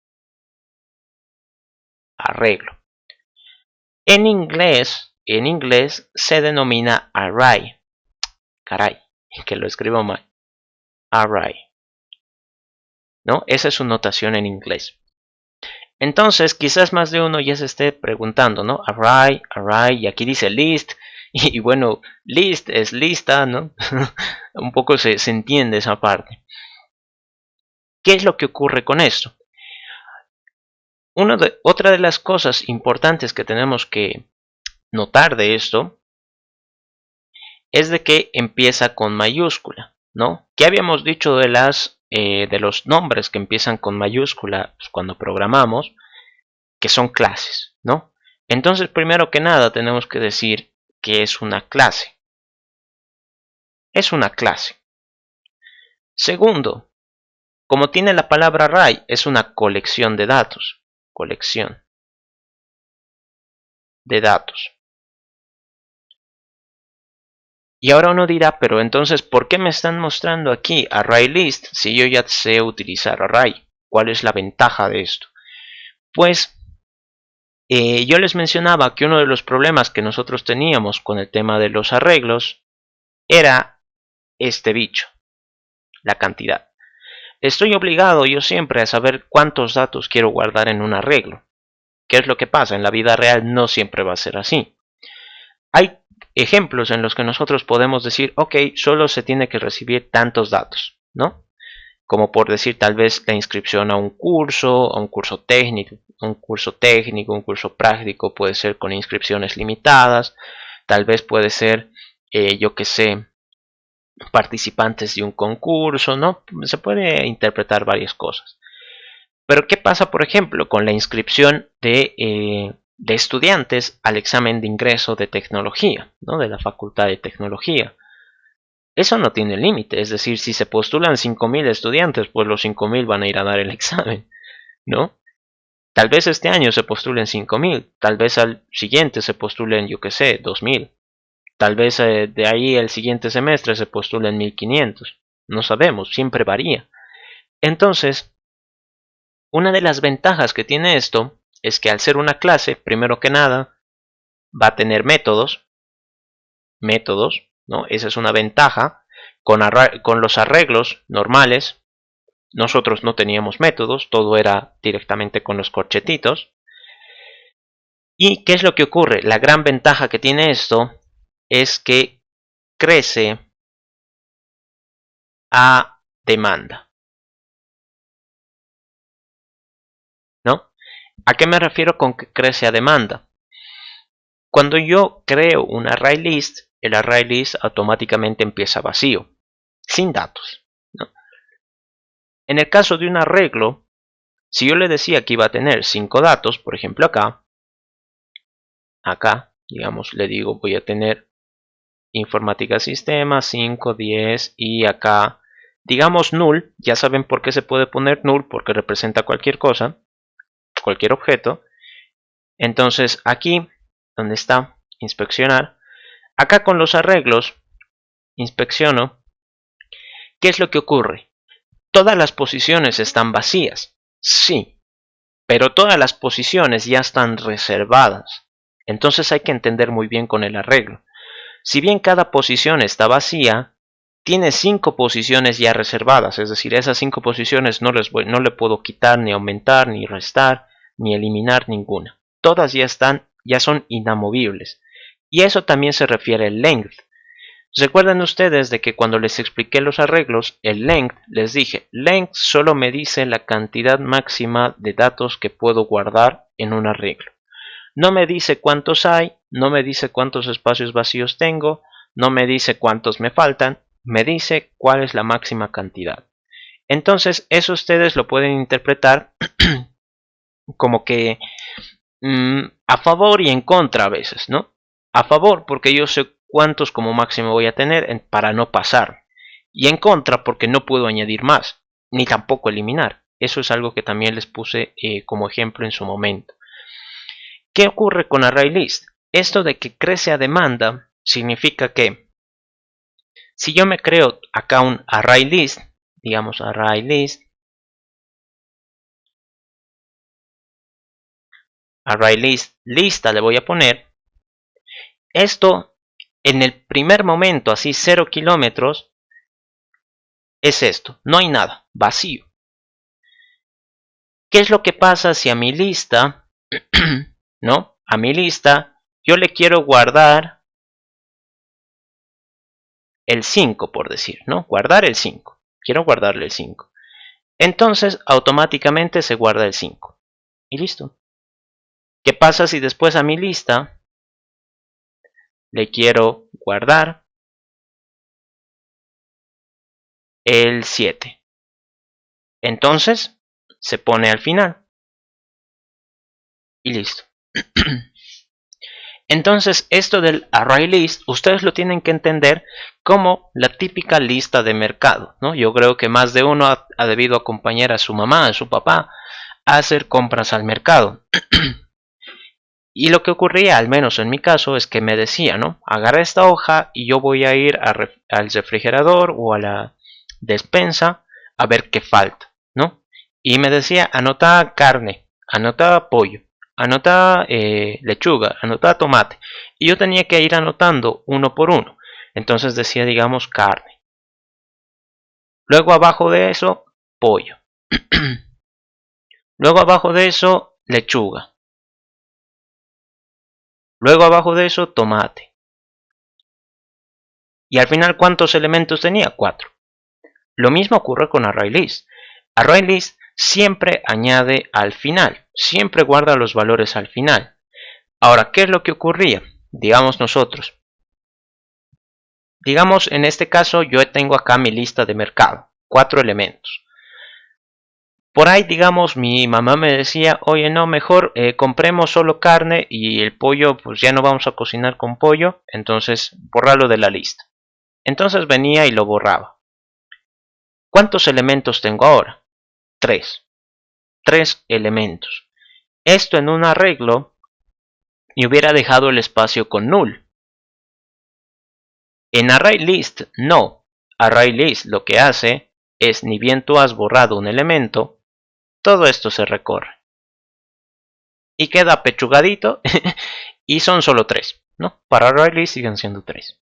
Arreglo. En inglés se denomina array. Caray, que lo escribo mal. Array. ¿no? Esa es su notación en inglés. Entonces, quizás más de uno ya se esté preguntando, ¿no? Array, array, y aquí dice list, y bueno, list es lista, ¿no? Un poco se entiende esa parte. ¿Qué es lo que ocurre con esto? Otra de las cosas importantes que tenemos que notar de esto es de que empieza con mayúscula, ¿no? ¿Qué habíamos dicho de los nombres que empiezan con mayúscula pues, cuando programamos? Que son clases, ¿no? Entonces, primero que nada, tenemos que decir que es una clase. Es una clase. Segundo, como tiene la palabra array, es una colección de datos. Colección de datos. Y ahora uno dirá, pero entonces, ¿por qué me están mostrando aquí ArrayList si yo ya sé utilizar array? ¿Cuál es la ventaja de esto? Pues yo les mencionaba que uno de los problemas que nosotros teníamos con el tema de los arreglos era este bicho, la cantidad. Estoy obligado yo siempre a saber cuántos datos quiero guardar en un arreglo. ¿Qué es lo que pasa? En la vida real no siempre va a ser así. Hay ejemplos en los que nosotros podemos decir, ok, solo se tiene que recibir tantos datos, ¿no? Como por decir tal vez la inscripción a un curso técnico, un curso práctico, puede ser con inscripciones limitadas, tal vez puede ser, yo que sé, participantes de un concurso, ¿no? Se puede interpretar varias cosas. Pero ¿qué pasa, por ejemplo, con la inscripción de estudiantes al examen de ingreso de tecnología, ¿no? De la Facultad de Tecnología? Eso no tiene límite, es decir, si se postulan 5.000 estudiantes, pues los 5.000 van a ir a dar el examen, ¿no? Tal vez este año se postulen 5.000, tal vez al siguiente se postulen, yo qué sé, 2.000. Tal vez de ahí el siguiente semestre se postulen 1.500. No sabemos, siempre varía. Entonces, una de las ventajas que tiene esto es que al ser una clase, primero que nada, va a tener métodos, ¿no? Esa es una ventaja. Con los arreglos normales, nosotros no teníamos métodos, todo era directamente con los corchetitos. ¿Y qué es lo que ocurre? La gran ventaja que tiene esto es que crece a demanda, ¿no? ¿A qué me refiero con que crece a demanda? Cuando yo creo un ArrayList, el ArrayList automáticamente empieza vacío, sin datos, ¿no? En el caso de un arreglo, si yo le decía que iba a tener 5 datos, por ejemplo acá, digamos, le digo voy a tener informática sistema 5, 10 y acá, digamos null, ya saben por qué se puede poner null, porque representa cualquier cosa, cualquier objeto. Entonces aquí, donde está inspeccionar, acá con los arreglos, inspecciono, ¿qué es lo que ocurre? Todas las posiciones están vacías, sí, pero todas las posiciones ya están reservadas. Entonces hay que entender muy bien con el arreglo. Si bien cada posición está vacía, tiene 5 posiciones ya reservadas, es decir, esas 5 posiciones no le puedo quitar, ni aumentar, ni restar, ni eliminar ninguna. Todas ya son inamovibles. Y eso también se refiere al length. Recuerden ustedes de que cuando les expliqué los arreglos, el length, les dije, length solo me dice la cantidad máxima de datos que puedo guardar en un arreglo. No me dice cuántos hay, no me dice cuántos espacios vacíos tengo, no me dice cuántos me faltan, me dice cuál es la máxima cantidad. Entonces, eso ustedes lo pueden interpretar como que a favor y en contra a veces, ¿no? A favor porque yo sé cuántos como máximo voy a tener para no pasar. Y en contra porque no puedo añadir más, ni tampoco eliminar. Eso es algo que también les puse como ejemplo en su momento. ¿Qué ocurre con ArrayList? Esto de que crece a demanda significa que si yo me creo acá un ArrayList, digamos ArrayList lista le voy a poner, esto en el primer momento, así 0 kilómetros, es esto, no hay nada, vacío. ¿Qué es lo que pasa si a mi lista, ¿no? A mi lista yo le quiero guardar el 5, por decir, ¿no? Guardar el 5. Quiero guardarle el 5. Entonces, automáticamente se guarda el 5. Y listo. ¿Qué pasa si después a mi lista le quiero guardar el 7? Entonces, se pone al final. Y listo. Entonces, esto del array list, ustedes lo tienen que entender como la típica lista de mercado, ¿no? Yo creo que más de uno ha debido acompañar a su mamá, a su papá, a hacer compras al mercado. Y lo que ocurría, al menos en mi caso, es que me decía, ¿no? Agarra esta hoja y yo voy a ir al refrigerador o a la despensa a ver qué falta, ¿no? Y me decía, anota carne, anota pollo, anota lechuga, anota tomate. Y yo tenía que ir anotando uno por uno. Entonces decía, digamos, carne. Luego abajo de eso, pollo. Luego abajo de eso, lechuga. Luego abajo de eso, tomate. Y al final, ¿cuántos elementos tenía? 4. Lo mismo ocurre con ArrayList. ArrayList siempre añade al final, siempre guarda los valores al final. Ahora, ¿qué es lo que ocurría? Digamos nosotros. Digamos, en este caso, yo tengo acá mi lista de mercado, 4 elementos. Por ahí, digamos, mi mamá me decía, oye, no, mejor compremos solo carne y el pollo, pues ya no vamos a cocinar con pollo, entonces borralo de la lista. Entonces venía y lo borraba. ¿Cuántos elementos tengo ahora? 3. 3 elementos. Esto en un arreglo me hubiera dejado el espacio con null. En ArrayList no. ArrayList lo que hace es, ni bien tú has borrado un elemento, todo esto se recorre. Y queda pechugadito y son solo 3, ¿no? Para ArrayList siguen siendo 3.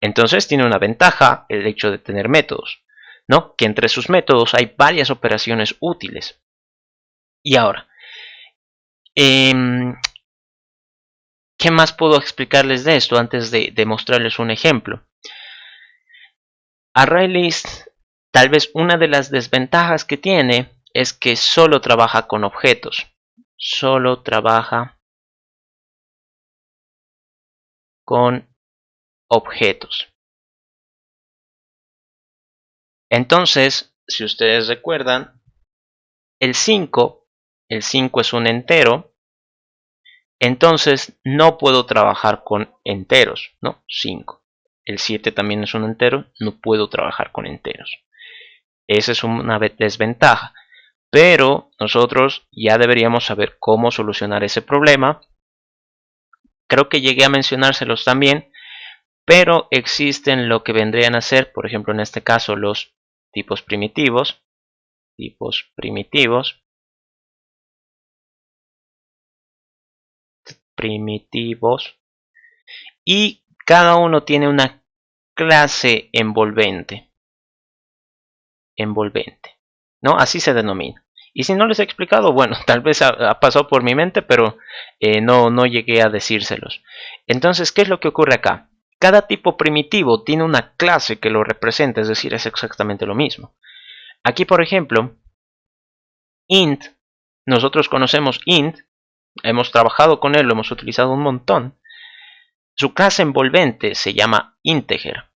Entonces tiene una ventaja el hecho de tener métodos, ¿no? Que entre sus métodos hay varias operaciones útiles. Y ahora, ¿qué más puedo explicarles de esto antes de mostrarles un ejemplo? ArrayList, tal vez una de las desventajas que tiene es que solo trabaja con objetos. Solo trabaja con objetos. Entonces, si ustedes recuerdan, el 5 es un entero, entonces no puedo trabajar con enteros, ¿no? 5. El 7 también es un entero, no puedo trabajar con enteros. Esa es una desventaja, pero nosotros ya deberíamos saber cómo solucionar ese problema. Creo que llegué a mencionárselos también, pero existen lo que vendrían a ser, por ejemplo, en este caso, los tipos primitivos. Tipos primitivos. Y cada uno tiene una clase envolvente, ¿no? Así se denomina. Y si no les he explicado, bueno, tal vez ha pasado por mi mente, pero no llegué a decírselos. Entonces, ¿qué es lo que ocurre acá? Cada tipo primitivo tiene una clase que lo representa, es decir, es exactamente lo mismo. Aquí, por ejemplo, int, nosotros conocemos int, hemos trabajado con él, lo hemos utilizado un montón. Su clase envolvente se llama integer.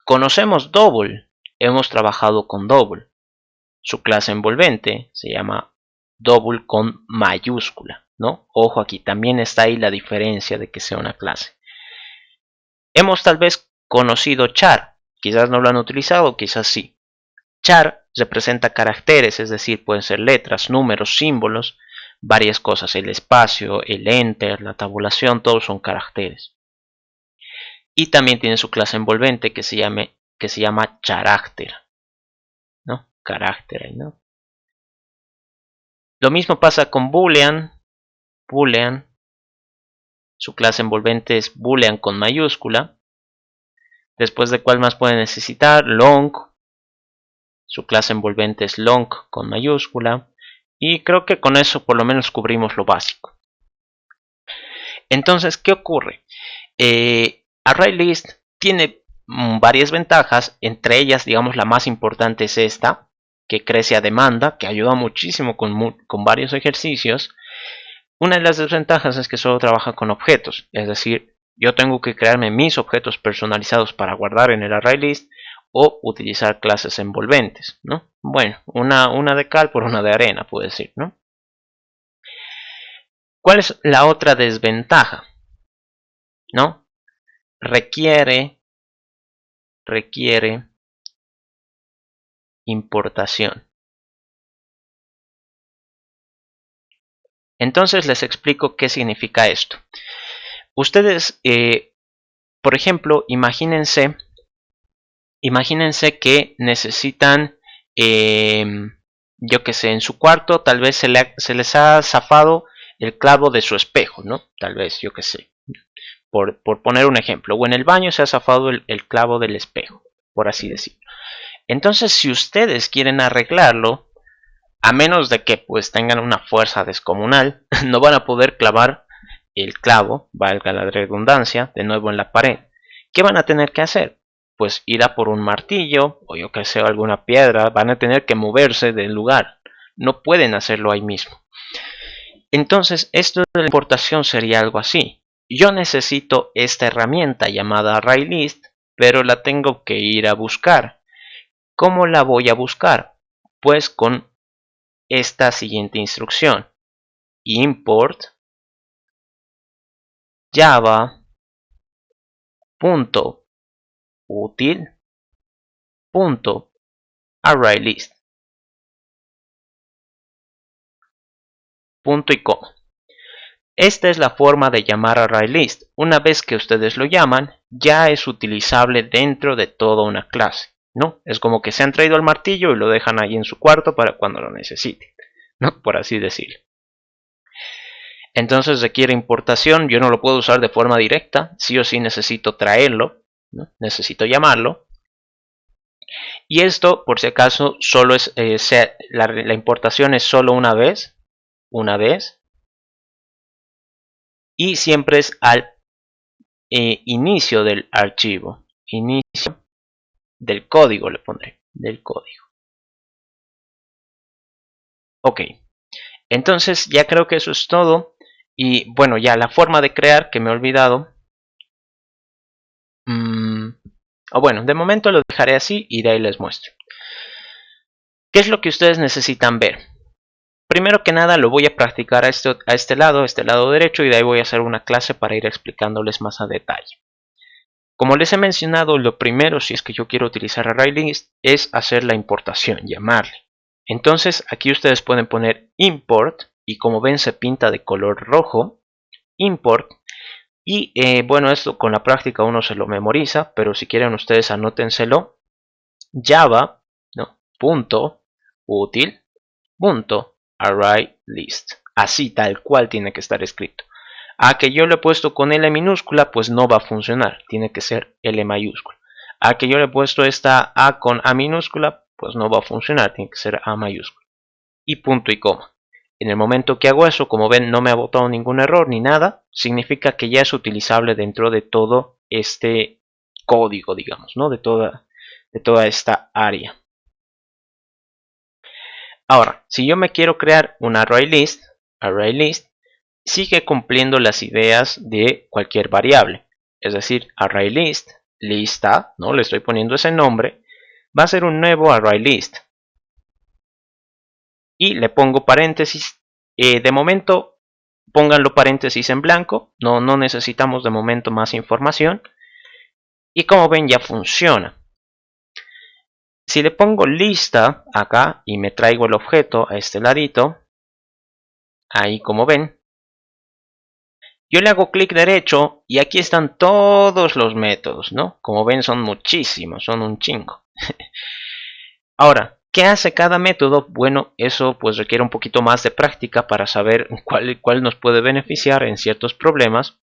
Conocemos double, hemos trabajado con double. Su clase envolvente se llama double con mayúscula, ¿no? Ojo, aquí también está ahí la diferencia de que sea una clase. Hemos tal vez conocido char, quizás no lo han utilizado, quizás sí. Char representa caracteres, es decir, pueden ser letras, números, símbolos, varias cosas. El espacio, el enter, la tabulación, todos son caracteres. Y también tiene su clase envolvente que se llama carácter, ¿no? Carácter, ¿no? Lo mismo pasa con boolean. Boolean, su clase envolvente es boolean con mayúscula. Después de cuál más puede necesitar, long, Su clase envolvente es long con mayúscula. Y creo que con eso por lo menos cubrimos lo básico. Entonces, ¿qué ocurre? ArrayList tiene varias ventajas. Entre ellas, digamos, la más importante es esta, que crece a demanda, que ayuda muchísimo con varios ejercicios. Una de las desventajas es que solo trabaja con objetos, es decir, yo tengo que crearme mis objetos personalizados para guardar en el ArrayList o utilizar clases envolventes, ¿no? Bueno, una de cal por una de arena, puedo decir, ¿no? ¿Cuál es la otra desventaja? ¿No? Requiere importación. Entonces les explico qué significa esto. Ustedes, por ejemplo, imagínense que necesitan, yo que sé, en su cuarto tal vez se les ha zafado el clavo de su espejo, ¿no? Tal vez, yo que sé, por poner un ejemplo. O en el baño se ha zafado el clavo del espejo, por así decirlo. Entonces, si ustedes quieren arreglarlo, a menos de que pues tengan una fuerza descomunal, no van a poder clavar el clavo, valga la redundancia, de nuevo en la pared. ¿Qué van a tener que hacer? Pues ir a por un martillo o yo que sé, alguna piedra. Van a tener que moverse del lugar. No pueden hacerlo ahí mismo. Entonces, esto de la importación sería algo así. Yo necesito esta herramienta llamada ArrayList, pero la tengo que ir a buscar. ¿Cómo la voy a buscar? Pues con esta siguiente instrucción: import java.util.ArrayList. Punto y coma. Esta es la forma de llamar a ArrayList. Una vez que ustedes lo llaman, ya es utilizable dentro de toda una clase, ¿no? Es como que se han traído el martillo y lo dejan ahí en su cuarto para cuando lo necesiten, ¿no? Por así decirlo. Entonces requiere importación. Yo no lo puedo usar de forma directa. Sí o sí necesito traerlo, ¿no? Necesito llamarlo. Y esto, por si acaso, solo es la importación es solo una vez. Y siempre es al inicio del archivo. Inicio del código le pondré. Del código. Ok. Entonces ya creo que eso es todo. Y bueno, ya la forma de crear que me he olvidado. O bueno, de momento lo dejaré así y de ahí les muestro. ¿Qué es lo que ustedes necesitan ver? Primero que nada lo voy a practicar a este lado derecho, y de ahí voy a hacer una clase para ir explicándoles más a detalle. Como les he mencionado, lo primero, si es que yo quiero utilizar ArrayList, es hacer la importación, llamarle. Entonces aquí ustedes pueden poner import, y como ven se pinta de color rojo, import. Y bueno, esto con la práctica uno se lo memoriza, pero si quieren ustedes anótenselo. Java, ¿no? .util.ArrayList. Así tal cual tiene que estar escrito. A que yo le he puesto con L minúscula, pues no va a funcionar, tiene que ser L mayúscula. A que yo le he puesto esta A con A minúscula, pues no va a funcionar, tiene que ser A mayúscula. Y punto y coma. En el momento que hago eso, como ven, no me ha botado ningún error ni nada. Significa que ya es utilizable dentro de todo este código, digamos, ¿no? De toda esta área. Ahora, si yo me quiero crear un ArrayList sigue cumpliendo las ideas de cualquier variable. Es decir, ArrayList, lista, ¿no? Le estoy poniendo ese nombre. Va a ser un nuevo ArrayList. Y le pongo paréntesis. De momento, pónganlo paréntesis en blanco. No necesitamos de momento más información. Y como ven, ya funciona. Si le pongo lista acá y me traigo el objeto a este ladito, ahí como ven, yo le hago clic derecho y aquí están todos los métodos, ¿no? Como ven son muchísimos, son un chingo. Ahora, ¿qué hace cada método? Bueno, eso pues requiere un poquito más de práctica para saber cuál nos puede beneficiar en ciertos problemas.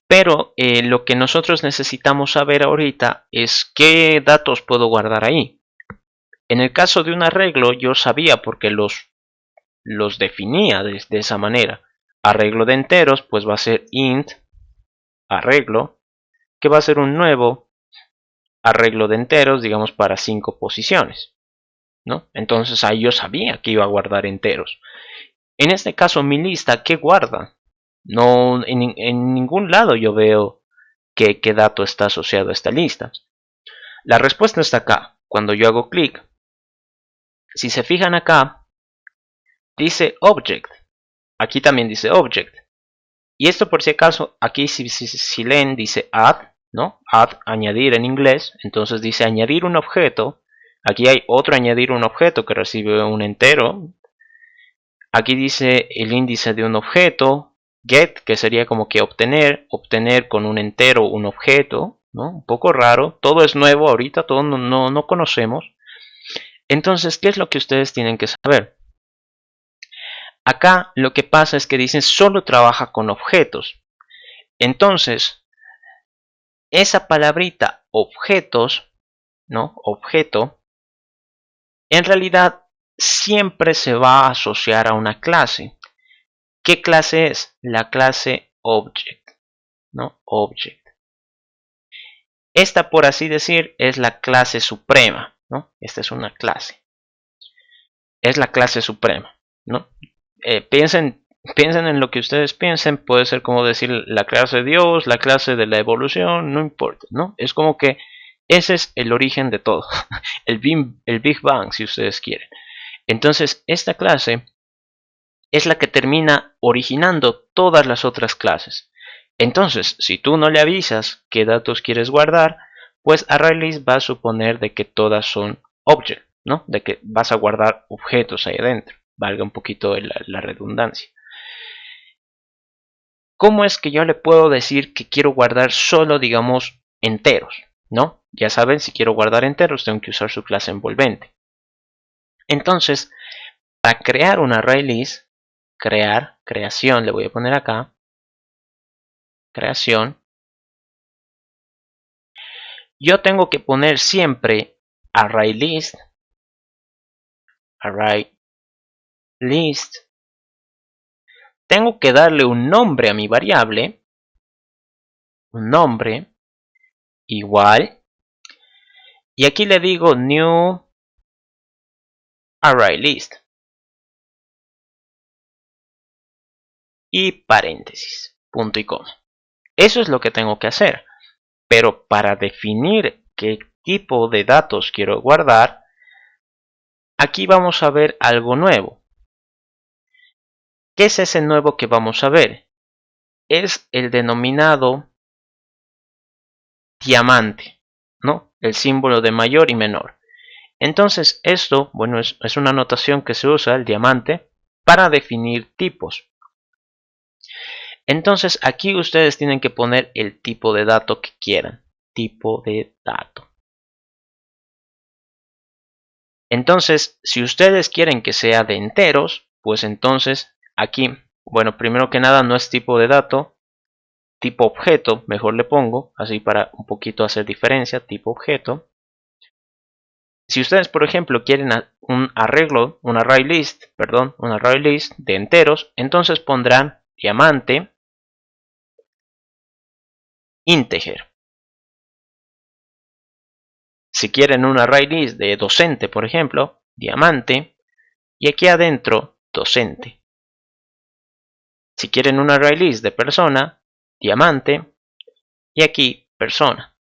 Pero lo que nosotros necesitamos saber ahorita es qué datos puedo guardar ahí. En el caso de un arreglo, yo sabía porque los definía de esa manera. Arreglo de enteros, pues va a ser int arreglo, que va a ser un nuevo arreglo de enteros, digamos, para 5 posiciones, ¿no? Entonces ahí yo sabía que iba a guardar enteros. En este caso, mi lista, ¿qué guarda? No, en ningún lado yo veo qué dato está asociado a esta lista. La respuesta está acá. Cuando yo hago clic, si se fijan acá, dice object. Aquí también dice object. Y esto por si acaso, aquí si leen dice add, ¿no? Add, añadir en inglés. Entonces dice añadir un objeto. Aquí hay otro añadir un objeto que recibe un entero. Aquí dice el índice de un objeto. Get, que sería como que obtener con un entero un objeto, ¿no? Un poco raro. Todo es nuevo ahorita, todo no conocemos. Entonces, ¿qué es lo que ustedes tienen que saber? Acá lo que pasa es que dicen solo trabaja con objetos. Entonces, esa palabrita objetos, ¿no? Objeto, en realidad siempre se va a asociar a una clase. ¿Qué clase es? La clase object, ¿no? Object. Esta, por así decir, es la clase suprema, ¿no? Esta es una clase. Es la clase suprema, ¿no? Piensen en lo que ustedes piensen, puede ser como decir la clase de Dios, la clase de la evolución, no importa, ¿no? Es como que ese es el origen de todo, el Big Bang, si ustedes quieren. Entonces, esta clase es la que termina originando todas las otras clases. Entonces, si tú no le avisas qué datos quieres guardar, pues ArrayList va a suponer de que todas son object, ¿no? De que vas a guardar objetos ahí adentro, valga un poquito la redundancia. ¿Cómo es que yo le puedo decir que quiero guardar solo, digamos, enteros? ¿No? Ya saben, si quiero guardar enteros, tengo que usar su clase envolvente. Entonces, para crear un ArrayList, creación, le voy a poner acá, creación, yo tengo que poner siempre ArrayList, tengo que darle un nombre a mi variable, un nombre igual, y aquí le digo new ArrayList y paréntesis, punto y coma. Eso es lo que tengo que hacer, pero para definir qué tipo de datos quiero guardar, aquí vamos a ver algo nuevo. ¿Qué es ese nuevo que vamos a ver? Es el denominado diamante, ¿no? El símbolo de mayor y menor. Entonces esto, bueno, es una notación que se usa, el diamante, para definir tipos. Entonces aquí ustedes tienen que poner el tipo de dato que quieran. Tipo de dato. Entonces, si ustedes quieren que sea de enteros, pues entonces aquí, bueno, primero que nada no es tipo de dato, tipo objeto, mejor le pongo, así para un poquito hacer diferencia, tipo objeto. Si ustedes, por ejemplo, quieren un arreglo, un array list de enteros, entonces pondrán diamante integer. Si quieren un array list de docente, por ejemplo, diamante, y aquí adentro, docente. Si quieren un array list de persona, diamante, y aquí, persona.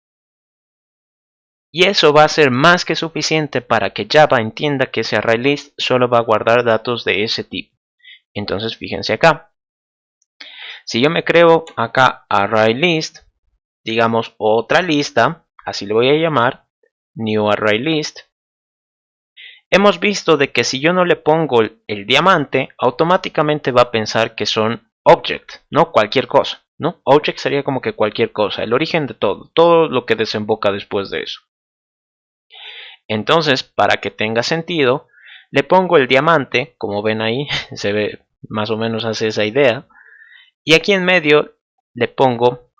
Y eso va a ser más que suficiente para que Java entienda que ese array list solo va a guardar datos de ese tipo. Entonces, fíjense acá. Si yo me creo acá array list, digamos otra lista, así le voy a llamar, new array list, hemos visto de que si yo no le pongo el diamante, automáticamente va a pensar que son object, no cualquier cosa, ¿no? Object sería como que cualquier cosa, el origen de todo lo que desemboca después de eso. Entonces, para que tenga sentido, le pongo el diamante, como ven ahí, se ve más o menos hace esa idea, y aquí en medio le pongo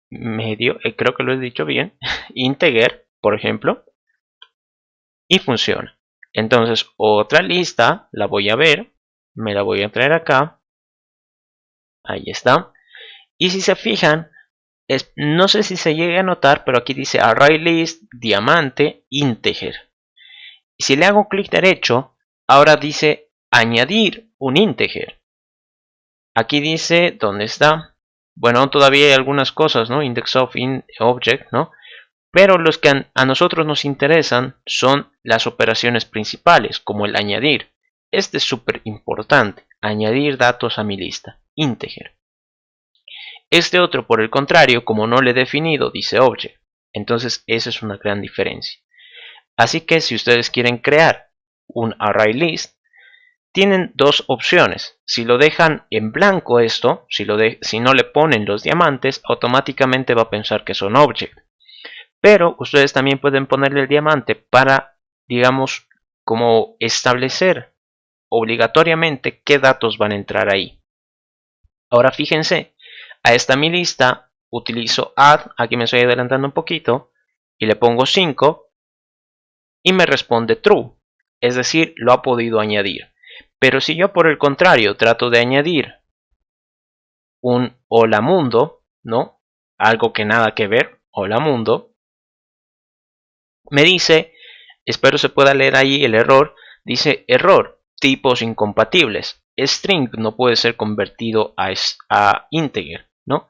medio, creo que lo he dicho bien, integer, por ejemplo, y funciona. Entonces otra lista la voy a ver, me la voy a traer acá, ahí está. Y si se fijan, no sé si se llega a notar, pero aquí dice ArrayList, diamante, integer. Y si le hago clic derecho, ahora dice añadir un integer. Aquí dice, ¿dónde está? Bueno, todavía hay algunas cosas, ¿no? Index of object, ¿no? Pero los que a nosotros nos interesan son las operaciones principales, como el añadir. Este es súper importante, añadir datos a mi lista, integer. Este otro, por el contrario, como no le he definido, dice object. Entonces, esa es una gran diferencia. Así que si ustedes quieren crear un ArrayList, tienen dos opciones. Si lo dejan en blanco esto, si no le ponen los diamantes, automáticamente va a pensar que son object. Pero ustedes también pueden ponerle el diamante para, digamos, como establecer obligatoriamente qué datos van a entrar ahí. Ahora fíjense, a esta mi lista utilizo add, aquí me estoy adelantando un poquito, y le pongo 5 y me responde true, es decir, lo ha podido añadir. Pero si yo por el contrario trato de añadir un hola mundo, ¿no? Algo que nada que ver, hola mundo, me dice, espero se pueda leer ahí el error, dice error, tipos incompatibles, string no puede ser convertido a integer, ¿no?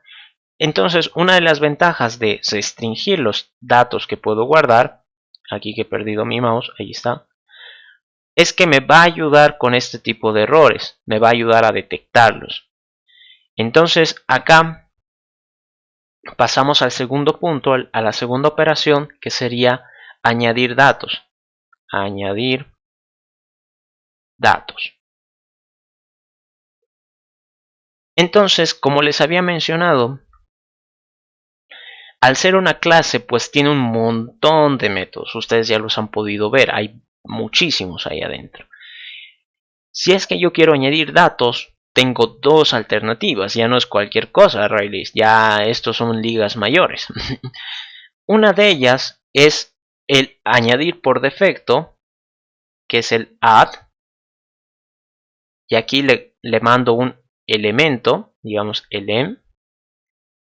Entonces, una de las ventajas de restringir los datos que puedo guardar, aquí que he perdido mi mouse, ahí está, es que me va a ayudar con este tipo de errores, me va a ayudar a detectarlos. Entonces, acá pasamos al segundo punto, a la segunda operación, que sería añadir datos. Añadir datos. Entonces, como les había mencionado, al ser una clase, pues tiene un montón de métodos. Ustedes ya los han podido ver, hay muchísimos ahí adentro. Si es que yo quiero añadir datos, tengo dos alternativas. Ya no es cualquier cosa, ArrayList. Ya estos son ligas mayores. Una de ellas es el añadir por defecto, que es el add. Y aquí le mando un elemento, digamos elem.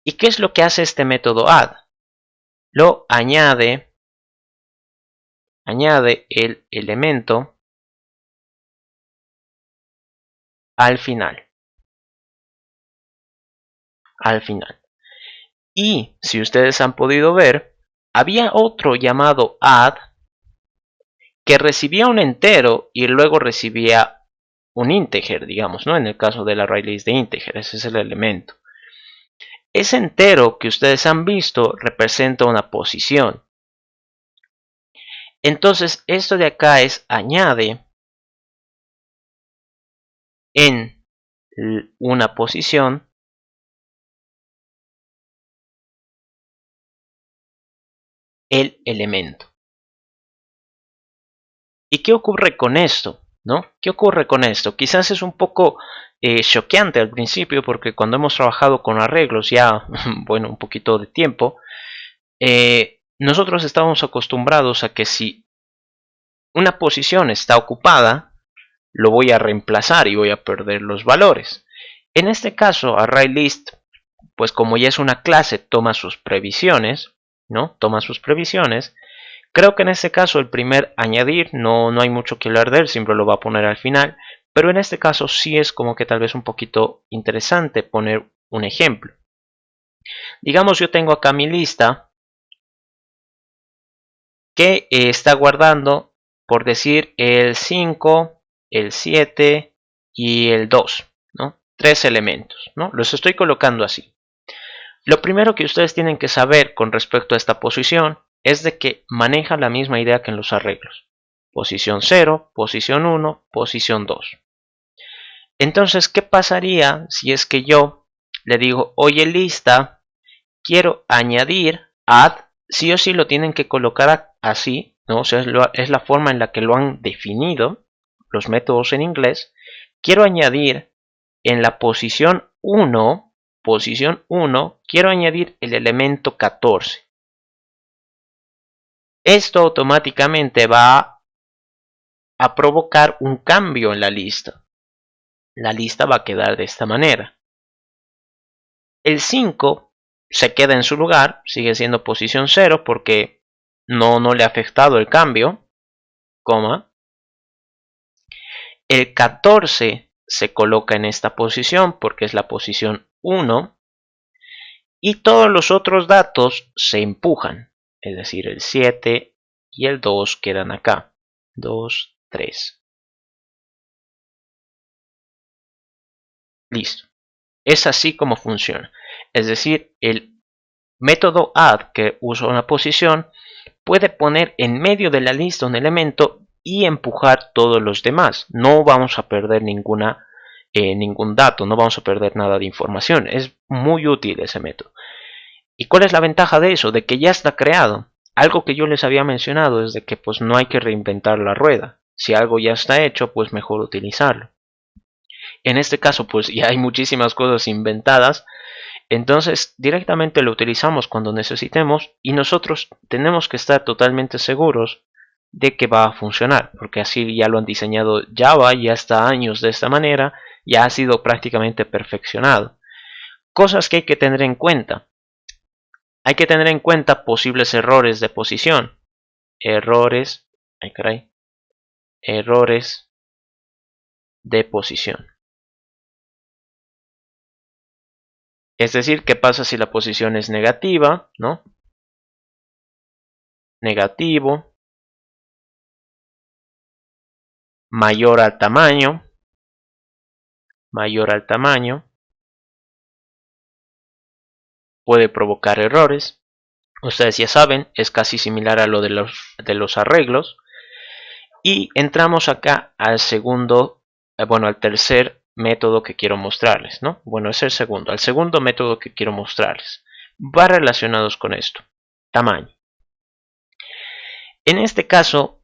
¿Y qué es lo que hace este método add? Lo añade el elemento al final. Y si ustedes han podido ver, había otro llamado add que recibía un entero y luego recibía un integer, digamos, ¿no? En el caso del ArrayList de integer, ese es el elemento. Ese entero que ustedes han visto representa una posición. Entonces, esto de acá es añade en una posición el elemento. ¿Y qué ocurre con esto? ¿No? ¿Qué ocurre con esto? Quizás es un poco choqueante al principio porque cuando hemos trabajado con arreglos ya, bueno, un poquito de tiempo, nosotros estamos acostumbrados a que si una posición está ocupada, lo voy a reemplazar y voy a perder los valores. En este caso, ArrayList, pues como ya es una clase, toma sus previsiones, ¿no? Toma sus previsiones. Creo que en este caso el primer añadir no hay mucho que hablar de él, siempre lo va a poner al final. Pero en este caso sí es como que tal vez un poquito interesante poner un ejemplo. Digamos yo tengo acá mi lista que está guardando, por decir, el 5, el 7 y el 2, ¿no? Tres elementos, ¿no? Los estoy colocando así. Lo primero que ustedes tienen que saber con respecto a esta posición es de que maneja la misma idea que en los arreglos. Posición 0, posición 1, posición 2. Entonces, ¿qué pasaría si es que yo le digo, oye lista, quiero añadir add? Sí o sí lo tienen que colocar así, ¿no? O sea, es la forma en la que lo han definido los métodos en inglés. Quiero añadir en la posición 1, quiero añadir el elemento 14. Esto automáticamente va a provocar un cambio en la lista. La lista va a quedar de esta manera. El 5 se queda en su lugar, sigue siendo posición 0 porque no le ha afectado el cambio, coma. El 14 se coloca en esta posición porque es la posición 1 y todos los otros datos se empujan, es decir, el 7 y el 2 quedan acá, 2, 3. Listo. Es así como funciona. Es decir, el método add que usa una posición puede poner en medio de la lista un elemento y empujar todos los demás. No vamos a perder ningún dato, no vamos a perder nada de información. Es muy útil ese método. ¿Y cuál es la ventaja de eso? De que ya está creado. Algo que yo les había mencionado es de que pues no hay que reinventar la rueda. Si algo ya está hecho, pues mejor utilizarlo. En este caso, pues ya hay muchísimas cosas inventadas. Entonces directamente lo utilizamos cuando necesitemos y nosotros tenemos que estar totalmente seguros de que va a funcionar, porque así ya lo han diseñado Java, ya está años de esta manera, ya ha sido prácticamente perfeccionado. Cosas que hay que tener en cuenta. Hay que tener en cuenta posibles errores de posición. Errores de posición. Es decir, ¿qué pasa si la posición es negativa? ¿No? Negativo. Mayor al tamaño. Puede provocar errores. Ustedes ya saben, es casi similar a lo de los arreglos. Y entramos acá al segundo, al tercer método que quiero mostrarles, ¿no? Bueno, es el segundo. Al segundo método que quiero mostrarles. Va relacionados con esto. Tamaño. En este caso,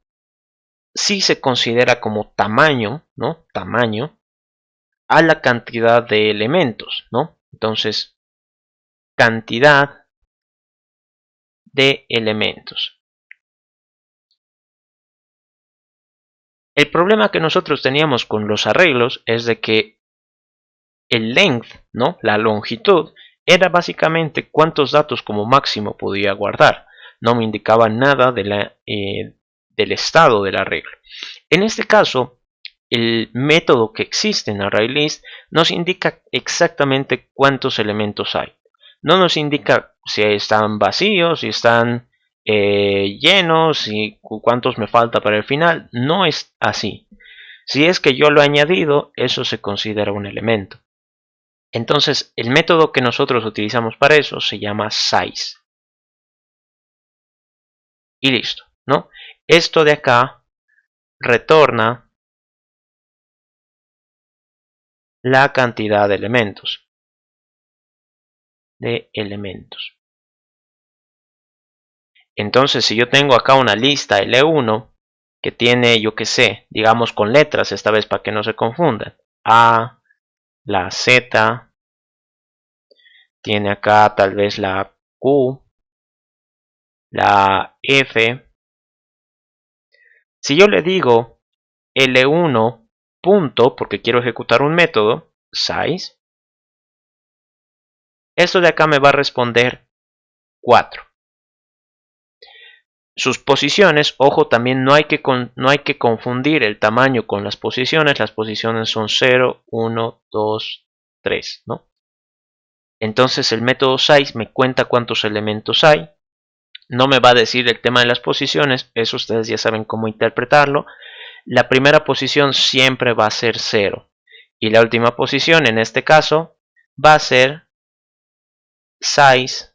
sí se considera como tamaño, ¿no? Tamaño a la cantidad de elementos, ¿no? Entonces, cantidad de elementos. El problema que nosotros teníamos con los arreglos es de que el length, ¿no? La longitud, era básicamente cuántos datos como máximo podía guardar. No me indicaba nada de del estado del arreglo. En este caso, el método que existe en ArrayList nos indica exactamente cuántos elementos hay. No nos indica si están vacíos, si están llenos y cuántos me falta para el final. No es así. Si es que yo lo he añadido, eso se considera un elemento. Entonces, el método que nosotros utilizamos para eso se llama size. Y listo, ¿no? Esto de acá retorna la cantidad de elementos. Entonces, si yo tengo acá una lista L1 que tiene, yo qué sé, digamos con letras, esta vez para que no se confundan. A, la Z, tiene acá tal vez la Q, la F. Si yo le digo L1 punto, porque quiero ejecutar un método, size, esto de acá me va a responder 4. Sus posiciones, ojo, también no hay que confundir el tamaño con las posiciones son 0, 1, 2, 3, ¿no? Entonces el método size me cuenta cuántos elementos hay, no me va a decir el tema de las posiciones, eso ustedes ya saben cómo interpretarlo. La primera posición siempre va a ser 0 y la última posición en este caso va a ser size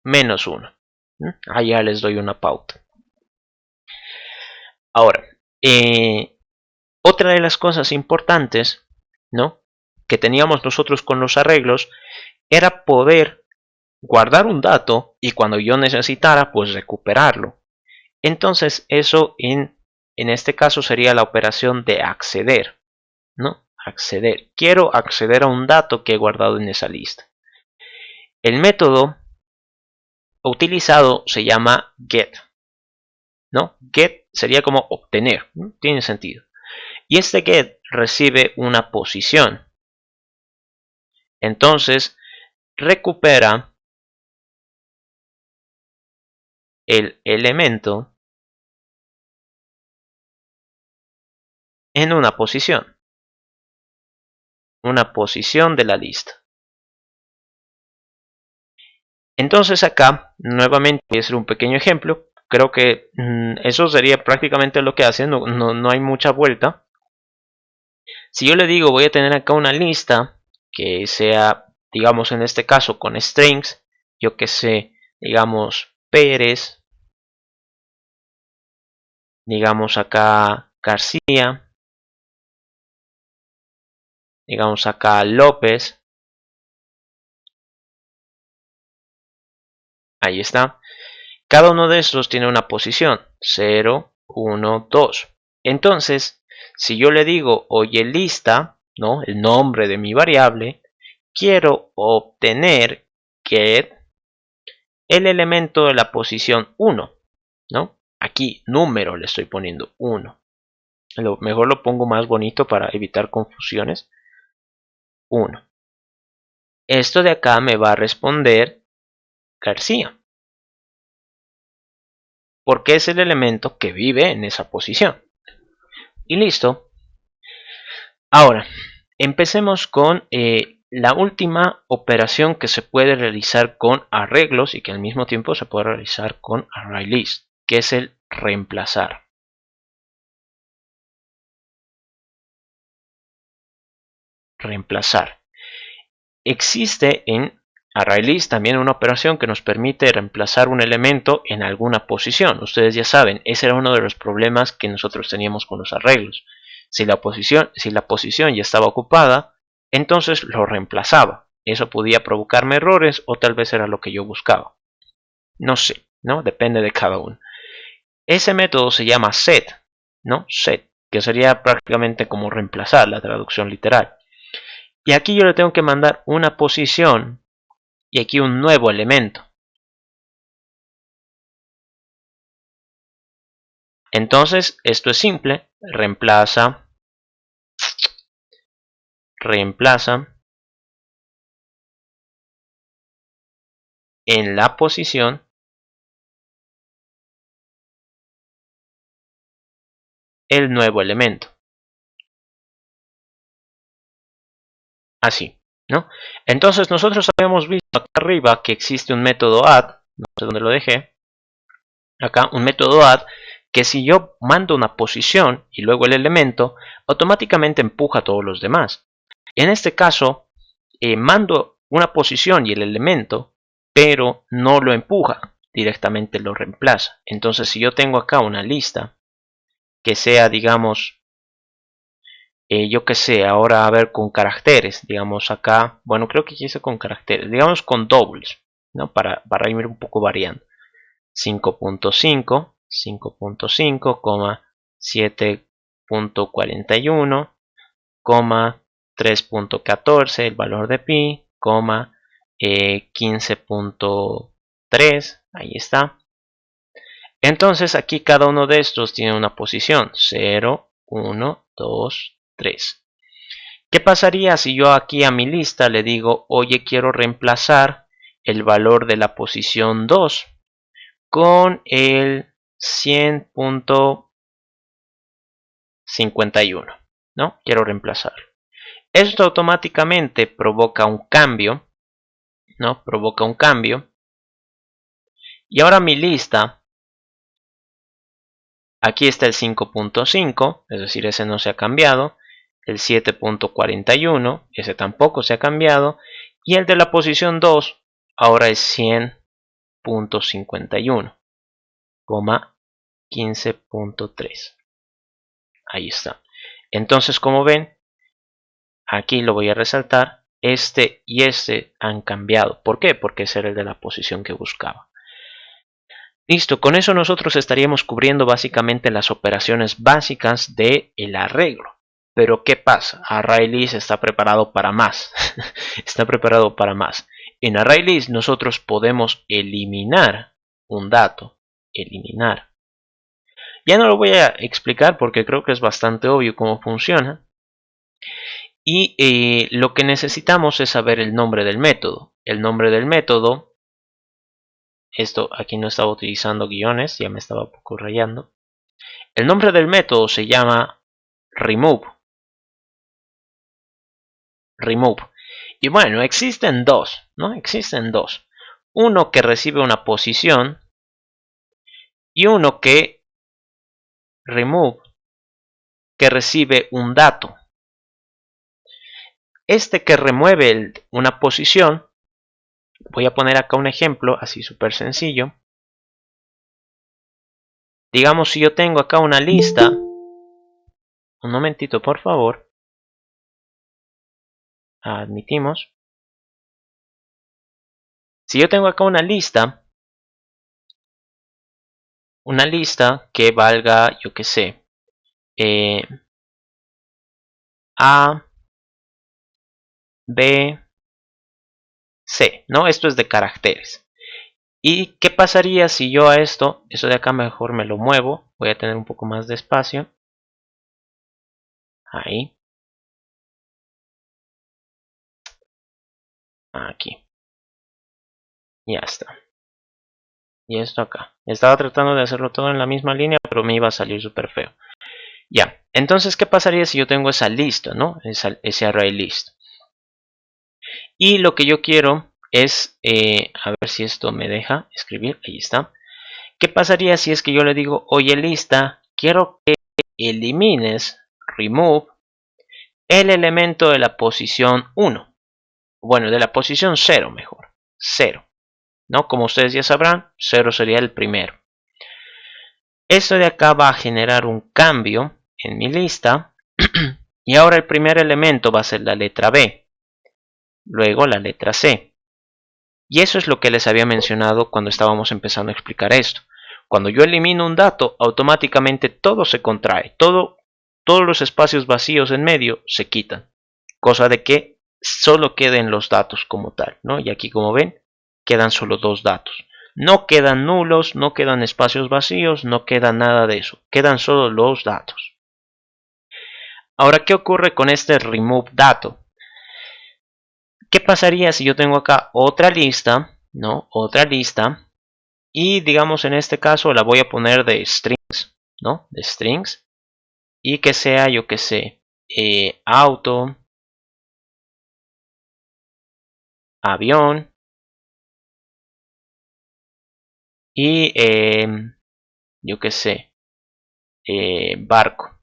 menos 1. Allá les doy una pauta. Ahora, otra de las cosas importantes, ¿no?, que teníamos nosotros con los arreglos era poder guardar un dato y cuando yo necesitara, pues recuperarlo. Entonces eso en este caso sería la operación de acceder, ¿no? Acceder. Quiero acceder a un dato que he guardado en esa lista. El método utilizado se llama get, ¿no? Get sería como obtener, ¿no? Tiene sentido. Y este get recibe una posición. Entonces recupera el elemento en una posición de la lista. Entonces acá nuevamente voy a hacer un pequeño ejemplo. Creo que eso sería prácticamente lo que hace, no hay mucha vuelta. Si yo le digo voy a tener acá una lista que sea, digamos en este caso con strings, yo que sé, digamos Pérez, digamos acá García, digamos acá López, ahí está. Cada uno de estos tiene una posición 0, 1, 2. Entonces, si yo le digo oye lista, ¿no? El nombre de mi variable, quiero obtener get el elemento de la posición 1, ¿no? Aquí número le estoy poniendo 1. Mejor lo pongo más bonito para evitar confusiones. 1. Esto de acá me va a responder García, porque es el elemento que vive en esa posición. Y listo. Ahora, empecemos con la última operación que se puede realizar con arreglos y que al mismo tiempo se puede realizar con ArrayList, que es el reemplazar. Reemplazar. Existe en ArrayList también una operación que nos permite reemplazar un elemento en alguna posición. Ustedes ya saben, ese era uno de los problemas que nosotros teníamos con los arreglos. Si la posición ya estaba ocupada, entonces lo reemplazaba. Eso podía provocarme errores o tal vez era lo que yo buscaba. No sé, ¿no? Depende de cada uno. Ese método se llama set, ¿no? Set, que sería prácticamente como reemplazar la traducción literal. Y aquí yo le tengo que mandar una posición y aquí un nuevo elemento. Entonces, esto es simple. Reemplaza en la posición el nuevo elemento. Así, ¿no? Entonces nosotros habíamos visto acá arriba que existe un método add, no sé dónde lo dejé, acá un método add que si yo mando una posición y luego el elemento, automáticamente empuja a todos los demás. En este caso, mando una posición y el elemento, pero no lo empuja, directamente lo reemplaza. Entonces si yo tengo acá una lista que sea, digamos, yo que sé, ahora a ver con caracteres, digamos acá, bueno, creo que hice con caracteres, digamos con doubles, ¿no? Para ir un poco variando. 5.5, 5.5, 7.41, 3.14 el valor de pi, 15.3, ahí está. Entonces aquí cada uno de estos tiene una posición 0, 1, 2, 3. ¿Qué pasaría si yo aquí a mi lista le digo, oye, quiero reemplazar el valor de la posición 2 con el 100.51, ¿no? Quiero reemplazarlo. Esto automáticamente provoca un cambio, ¿no? Provoca un cambio. Y ahora mi lista, aquí está el 5.5, es decir, ese no se ha cambiado. El 7.41, ese tampoco se ha cambiado. Y el de la posición 2, ahora es 100.51, 15.3. Ahí está. Entonces, como ven, aquí lo voy a resaltar, este y este han cambiado. ¿Por qué? Porque ese era el de la posición que buscaba. Listo, con eso nosotros estaríamos cubriendo básicamente las operaciones básicas del arreglo. Pero ¿qué pasa? ArrayList está preparado para más. Está preparado para más. En ArrayList nosotros podemos eliminar un dato. Eliminar. Ya no lo voy a explicar porque creo que es bastante obvio cómo funciona. Y lo que necesitamos es saber el nombre del método. El nombre del método, esto aquí no estaba utilizando guiones, ya me estaba un poco rayando. El nombre del método se llama remove. Remove. Y bueno, existen dos, ¿no? Existen dos. Uno que recibe una posición y uno que remove, que recibe un dato. Este que remueve una posición, voy a poner acá un ejemplo así súper sencillo. Digamos, si yo tengo acá una lista, un momentito por favor, admitimos. Si yo tengo acá una lista que valga, yo qué sé, A, B, C, ¿no? Esto es de caracteres. ¿Y qué pasaría si yo a eso de acá mejor me lo muevo? Voy a tener un poco más de espacio. Ahí. Aquí. Ya está. Y esto acá. Estaba tratando de hacerlo todo en la misma línea, pero me iba a salir súper feo. Ya. Entonces, ¿qué pasaría si yo tengo esa lista, ¿no? Ese array list. Y lo que yo quiero es, a ver si esto me deja escribir. Ahí está. ¿Qué pasaría si es que yo le digo, oye lista, quiero que elimines, remove, el elemento de la posición 1? Bueno, de la posición 0 mejor. 0. ¿No? Como ustedes ya sabrán, 0 sería el primero. Esto de acá va a generar un cambio en mi lista. Y ahora el primer elemento va a ser la letra B. Luego la letra C. Y eso es lo que les había mencionado cuando estábamos empezando a explicar esto. Cuando yo elimino un dato, automáticamente todo se contrae. Todos los espacios vacíos en medio se quitan. Cosa de que solo queden los datos como tal, ¿no? Y aquí, como ven, quedan solo dos datos. No quedan nulos, no quedan espacios vacíos, no queda nada de eso. Quedan solo los datos. Ahora, ¿qué ocurre con este remove dato? ¿Qué pasaría si yo tengo acá otra lista, ¿no? Otra lista. Y digamos en este caso la voy a poner de strings, ¿no? De strings. Y que sea, yo que sé, auto, avión. Y yo que sé, barco.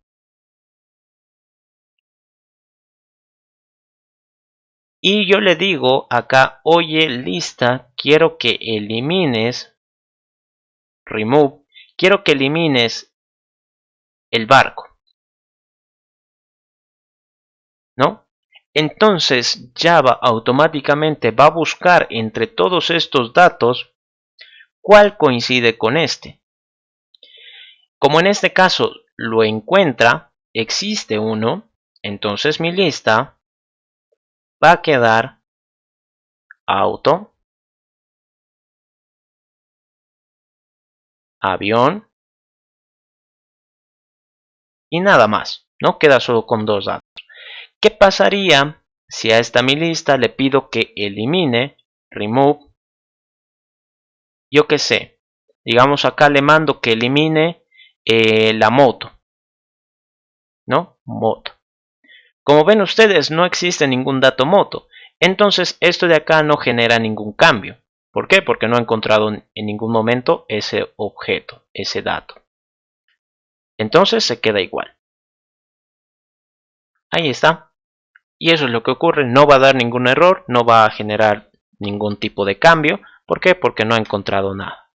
Y yo le digo acá, oye lista, quiero que elimines, remove, quiero que elimines el barco, ¿no? Entonces Java automáticamente va a buscar entre todos estos datos cuál coincide con este. Como en este caso lo encuentra, existe uno, entonces mi lista va a quedar auto, avión y nada más, ¿no? Queda solo con dos datos. ¿Qué pasaría si a esta mi lista le pido que elimine, remove, yo qué sé, digamos acá le mando que elimine la moto, ¿no? Moto. Como ven ustedes, no existe ningún dato moto, entonces esto de acá no genera ningún cambio. ¿Por qué? Porque no he encontrado en ningún momento ese objeto, ese dato. Entonces se queda igual. Ahí está. Y eso es lo que ocurre, no va a dar ningún error, no va a generar ningún tipo de cambio. ¿Por qué? Porque no ha encontrado nada.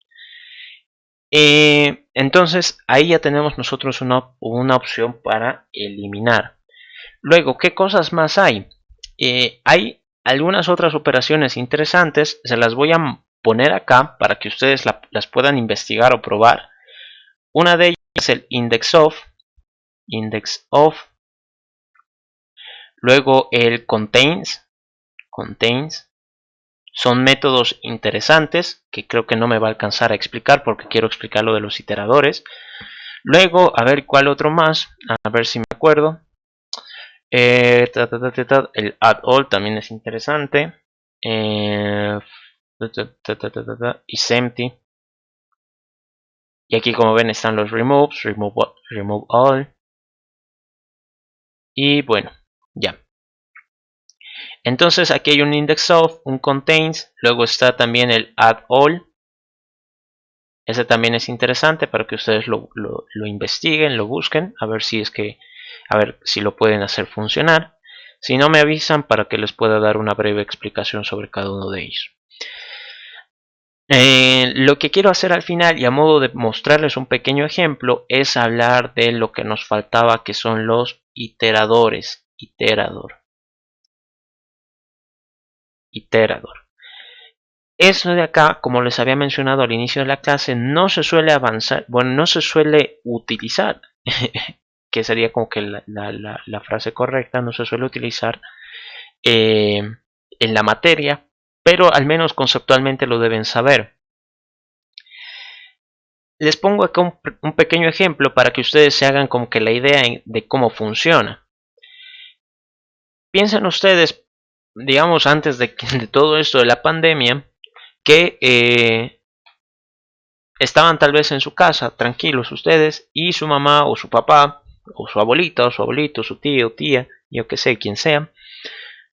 Entonces ahí ya tenemos nosotros una opción para eliminar. Luego, ¿qué cosas más hay? Hay algunas otras operaciones interesantes, se las voy a poner acá para que ustedes las puedan investigar o probar. Una de ellas es el index of. Luego el contains. Son métodos interesantes que creo que no me va a alcanzar a explicar porque quiero explicar lo de los iteradores. Luego, a ver cuál otro más, a ver si me acuerdo. El add all también es interesante. Is empty. Y aquí, como ven, están los removes, remove all. Y bueno, ya. Entonces aquí hay un index of, un contains, luego está también el add all. Ese también es interesante para que ustedes lo investiguen, lo busquen, a ver si lo pueden hacer funcionar. Si no, me avisan para que les pueda dar una breve explicación sobre cada uno de ellos. Lo que quiero hacer al final, y a modo de mostrarles un pequeño ejemplo, es hablar de lo que nos faltaba, que son los iteradores. Iterador. Eso de acá, como les había mencionado al inicio de la clase, no se suele avanzar, bueno, no se suele utilizar, que sería como que la frase correcta, no se suele utilizar en la materia, pero al menos conceptualmente lo deben saber. Les pongo acá un pequeño ejemplo para que ustedes se hagan como que la idea de cómo funciona. Piensen ustedes, digamos, antes de todo esto de la pandemia, que estaban tal vez en su casa, tranquilos ustedes, y su mamá o su papá, o su abuelita, o su abuelito, su tío, tía, yo que sé, quien sea,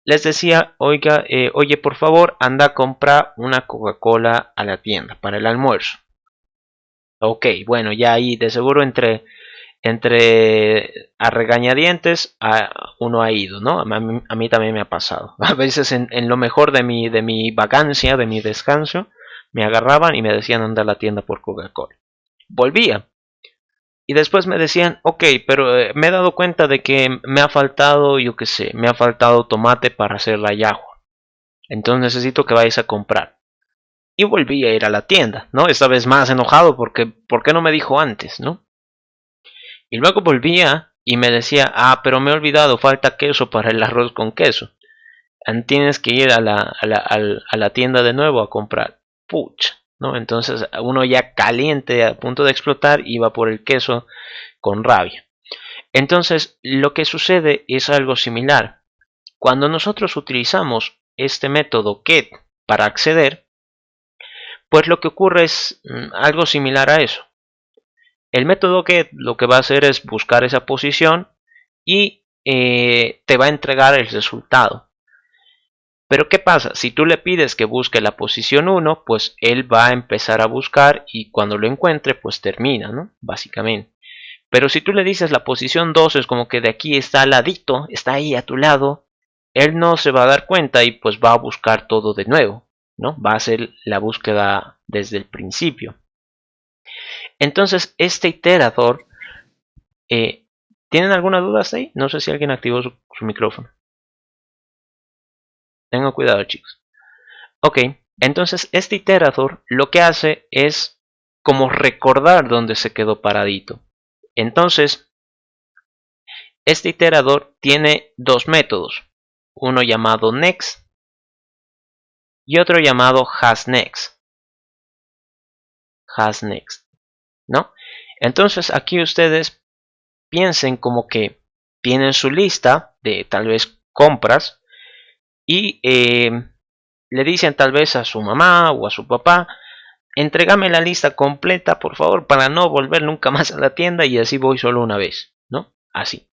les decía, oiga, oye, por favor, anda a comprar una Coca-Cola a la tienda para el almuerzo. Ok, bueno, ya ahí de seguro entre a regañadientes uno ha ido, ¿no? A mí también me ha pasado. A veces en lo mejor de mi vacancia, de mi descanso, me agarraban y me decían anda a la tienda por Coca-Cola. Volvía. Y después me decían, ok, pero me he dado cuenta de que me ha faltado, yo qué sé, me ha faltado tomate para hacer la yahua. Entonces necesito que vayas a comprar. Y volví a ir a la tienda, ¿no? Esta vez más enojado porque ¿por qué no me dijo antes, ¿no? Y luego volvía y me decía, pero me he olvidado, falta queso para el arroz con queso. Tienes que ir a la tienda de nuevo a comprar. Pucha, ¿no? Entonces uno ya caliente, a punto de explotar, iba por el queso con rabia. Entonces lo que sucede es algo similar. Cuando nosotros utilizamos este método get para acceder, pues lo que ocurre es algo similar a eso. El método get lo que va a hacer es buscar esa posición y te va a entregar el resultado. Pero ¿qué pasa? Si tú le pides que busque la posición 1, pues él va a empezar a buscar y cuando lo encuentre, pues termina, ¿no? Básicamente. Pero si tú le dices la posición 2, es como que de aquí está al ladito, está ahí a tu lado, él no se va a dar cuenta y pues va a buscar todo de nuevo, ¿no? Va a hacer la búsqueda desde el principio. Entonces, este iterador, ¿tienen alguna duda hasta ahí? No sé si alguien activó su micrófono. Tengan cuidado, chicos. Ok, entonces este iterador lo que hace es como recordar dónde se quedó paradito. Entonces, este iterador tiene dos métodos. Uno llamado next y otro llamado hasNext. ¿No? Entonces aquí ustedes piensen como que tienen su lista de tal vez compras y le dicen tal vez a su mamá o a su papá, entrégame la lista completa por favor para no volver nunca más a la tienda y así voy solo una vez, ¿no? Así.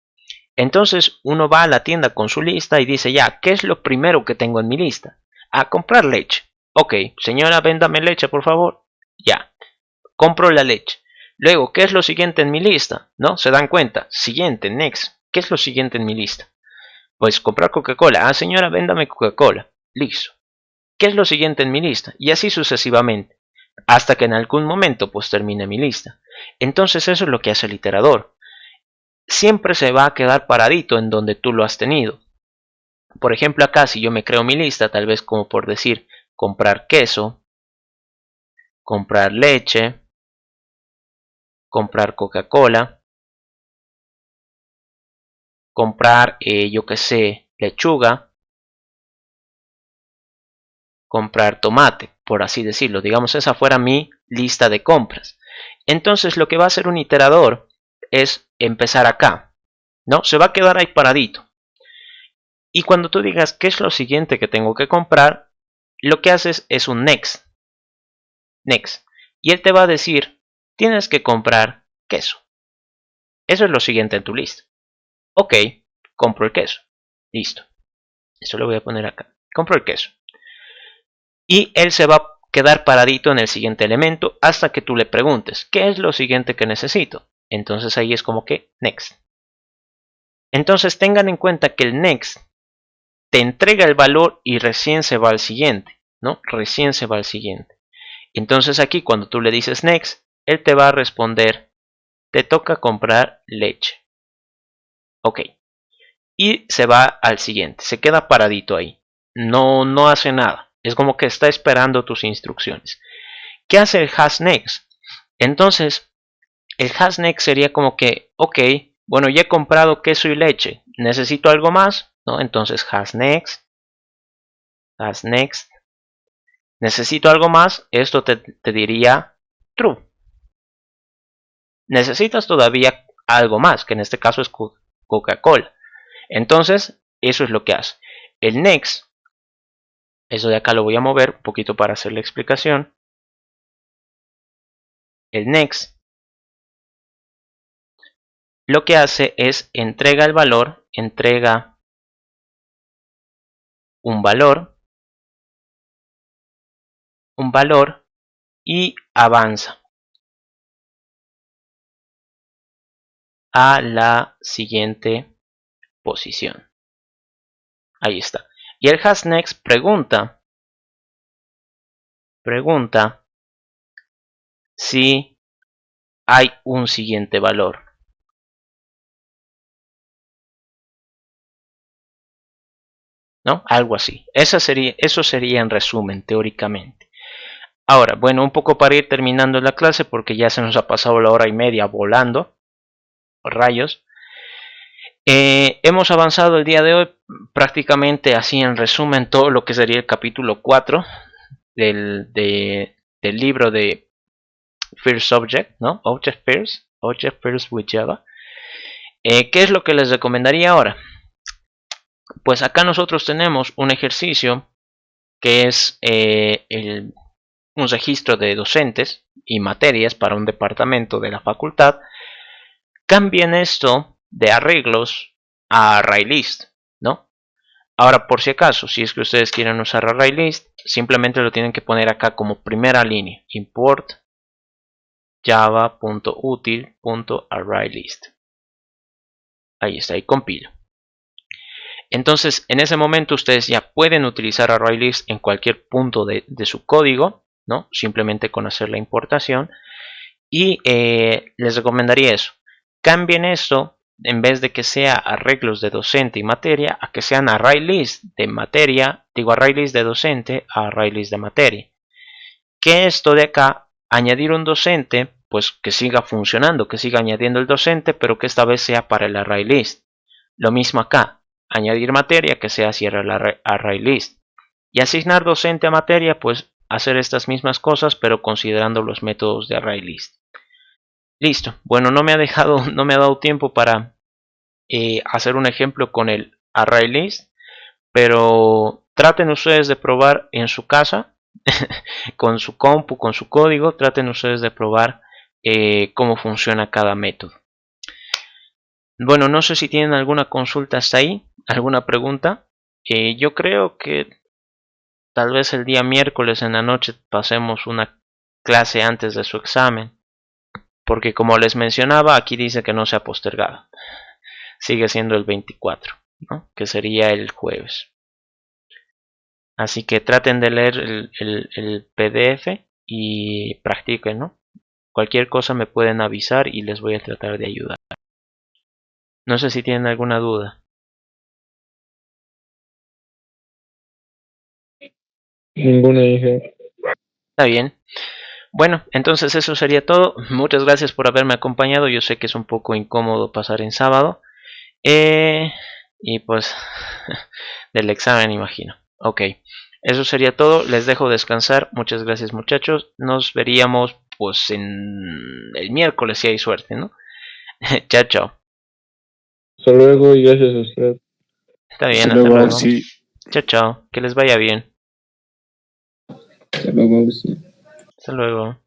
Entonces uno va a la tienda con su lista y dice ya, ¿qué es lo primero que tengo en mi lista? A comprar leche. Ok, señora, véndame leche por favor. Ya, compro la leche. Luego, ¿qué es lo siguiente en mi lista? ¿No? ¿Se dan cuenta? Siguiente, next. ¿Qué es lo siguiente en mi lista? Pues comprar Coca-Cola. Ah, señora, véndame Coca-Cola. Listo. ¿Qué es lo siguiente en mi lista? Y así sucesivamente. Hasta que en algún momento pues termine mi lista. Entonces eso es lo que hace el iterador. Siempre se va a quedar paradito en donde tú lo has tenido. Por ejemplo, acá si yo me creo mi lista, tal vez como por decir, comprar queso, comprar leche, comprar Coca-Cola, comprar, yo que sé, lechuga, comprar tomate, por así decirlo. Digamos, esa fuera mi lista de compras. Entonces lo que va a hacer un iterador es empezar acá, ¿no? Se va a quedar ahí paradito. Y cuando tú digas qué es lo siguiente que tengo que comprar, lo que haces es un next. Next. Y él te va a decir, tienes que comprar queso. Eso es lo siguiente en tu lista. Ok, compro el queso. Listo. Eso lo voy a poner acá. Compro el queso. Y él se va a quedar paradito en el siguiente elemento hasta que tú le preguntes, ¿qué es lo siguiente que necesito? Entonces ahí es como que next. Entonces tengan en cuenta que el next te entrega el valor y recién se va al siguiente, ¿no? Recién se va al siguiente. Entonces aquí cuando tú le dices next, él te va a responder, te toca comprar leche. Ok. Y se va al siguiente, se queda paradito ahí. No hace nada. Es como que está esperando tus instrucciones. ¿Qué hace el hasNext? Entonces, el hasNext sería como que, ok, bueno, ya he comprado queso y leche. ¿Necesito algo más? ¿No? Entonces, hasNext. ¿Necesito algo más? Esto te diría true. Necesitas todavía algo más, que en este caso es Coca-Cola. Entonces, eso es lo que hace. El next, eso de acá lo voy a mover un poquito para hacer la explicación. El next lo que hace es entrega el valor, entrega un valor y avanza a la siguiente posición. Ahí está. Y el hasNext pregunta si hay un siguiente valor. ¿No? Algo así. Eso sería en resumen, teóricamente. Ahora, bueno, un poco para ir terminando la clase porque ya se nos ha pasado la hora y media volando. Rayos. Hemos avanzado el día de hoy prácticamente así en resumen todo lo que sería el capítulo 4 del libro de First Object, ¿no? Object First with Java. ¿Qué es lo que les recomendaría ahora? Pues acá nosotros tenemos un ejercicio que es un registro de docentes y materias para un departamento de la facultad. Cambien esto de arreglos a ArrayList, ¿no? Ahora, por si acaso, si es que ustedes quieren usar ArrayList, simplemente lo tienen que poner acá como primera línea. Import java.util.arraylist. Ahí está, y compilo. Entonces, en ese momento ustedes ya pueden utilizar ArrayList en cualquier punto de su código, ¿no? Simplemente con hacer la importación. Y les recomendaría eso. Cambien esto, en vez de que sea arreglos de docente y materia, a que sean ArrayList de materia, ArrayList de docente a ArrayList de materia. Que esto de acá, añadir un docente, pues que siga funcionando, que siga añadiendo el docente, pero que esta vez sea para el ArrayList. Lo mismo acá, añadir materia, que sea hacia el ArrayList. Y asignar docente a materia, pues hacer estas mismas cosas, pero considerando los métodos de ArrayList. Listo. Bueno, no me ha dado tiempo para hacer un ejemplo con el ArrayList, pero traten ustedes de probar en su casa, con su compu, con su código, traten ustedes de probar cómo funciona cada método. Bueno, no sé si tienen alguna consulta hasta ahí, alguna pregunta. Yo creo que tal vez el día miércoles en la noche pasemos una clase antes de su examen. Porque como les mencionaba, aquí dice que no se ha postergado. Sigue siendo el 24, ¿no? Que sería el jueves. Así que traten de leer el PDF y practiquen, ¿no? Cualquier cosa me pueden avisar y les voy a tratar de ayudar. No sé si tienen alguna duda. Ninguna dije. Está bien. Bueno, entonces eso sería todo. Muchas gracias por haberme acompañado. Yo sé que es un poco incómodo pasar en sábado. Y pues del examen imagino. Ok, eso sería todo. Les dejo descansar. Muchas gracias muchachos. Nos veríamos pues en el miércoles si hay suerte, ¿no? Chao, chao. Hasta luego y gracias a usted. Está bien, Hasta hasta luego, luego. sí. Chao, chao. Que les vaya bien. Hasta luego, sí. Hasta luego.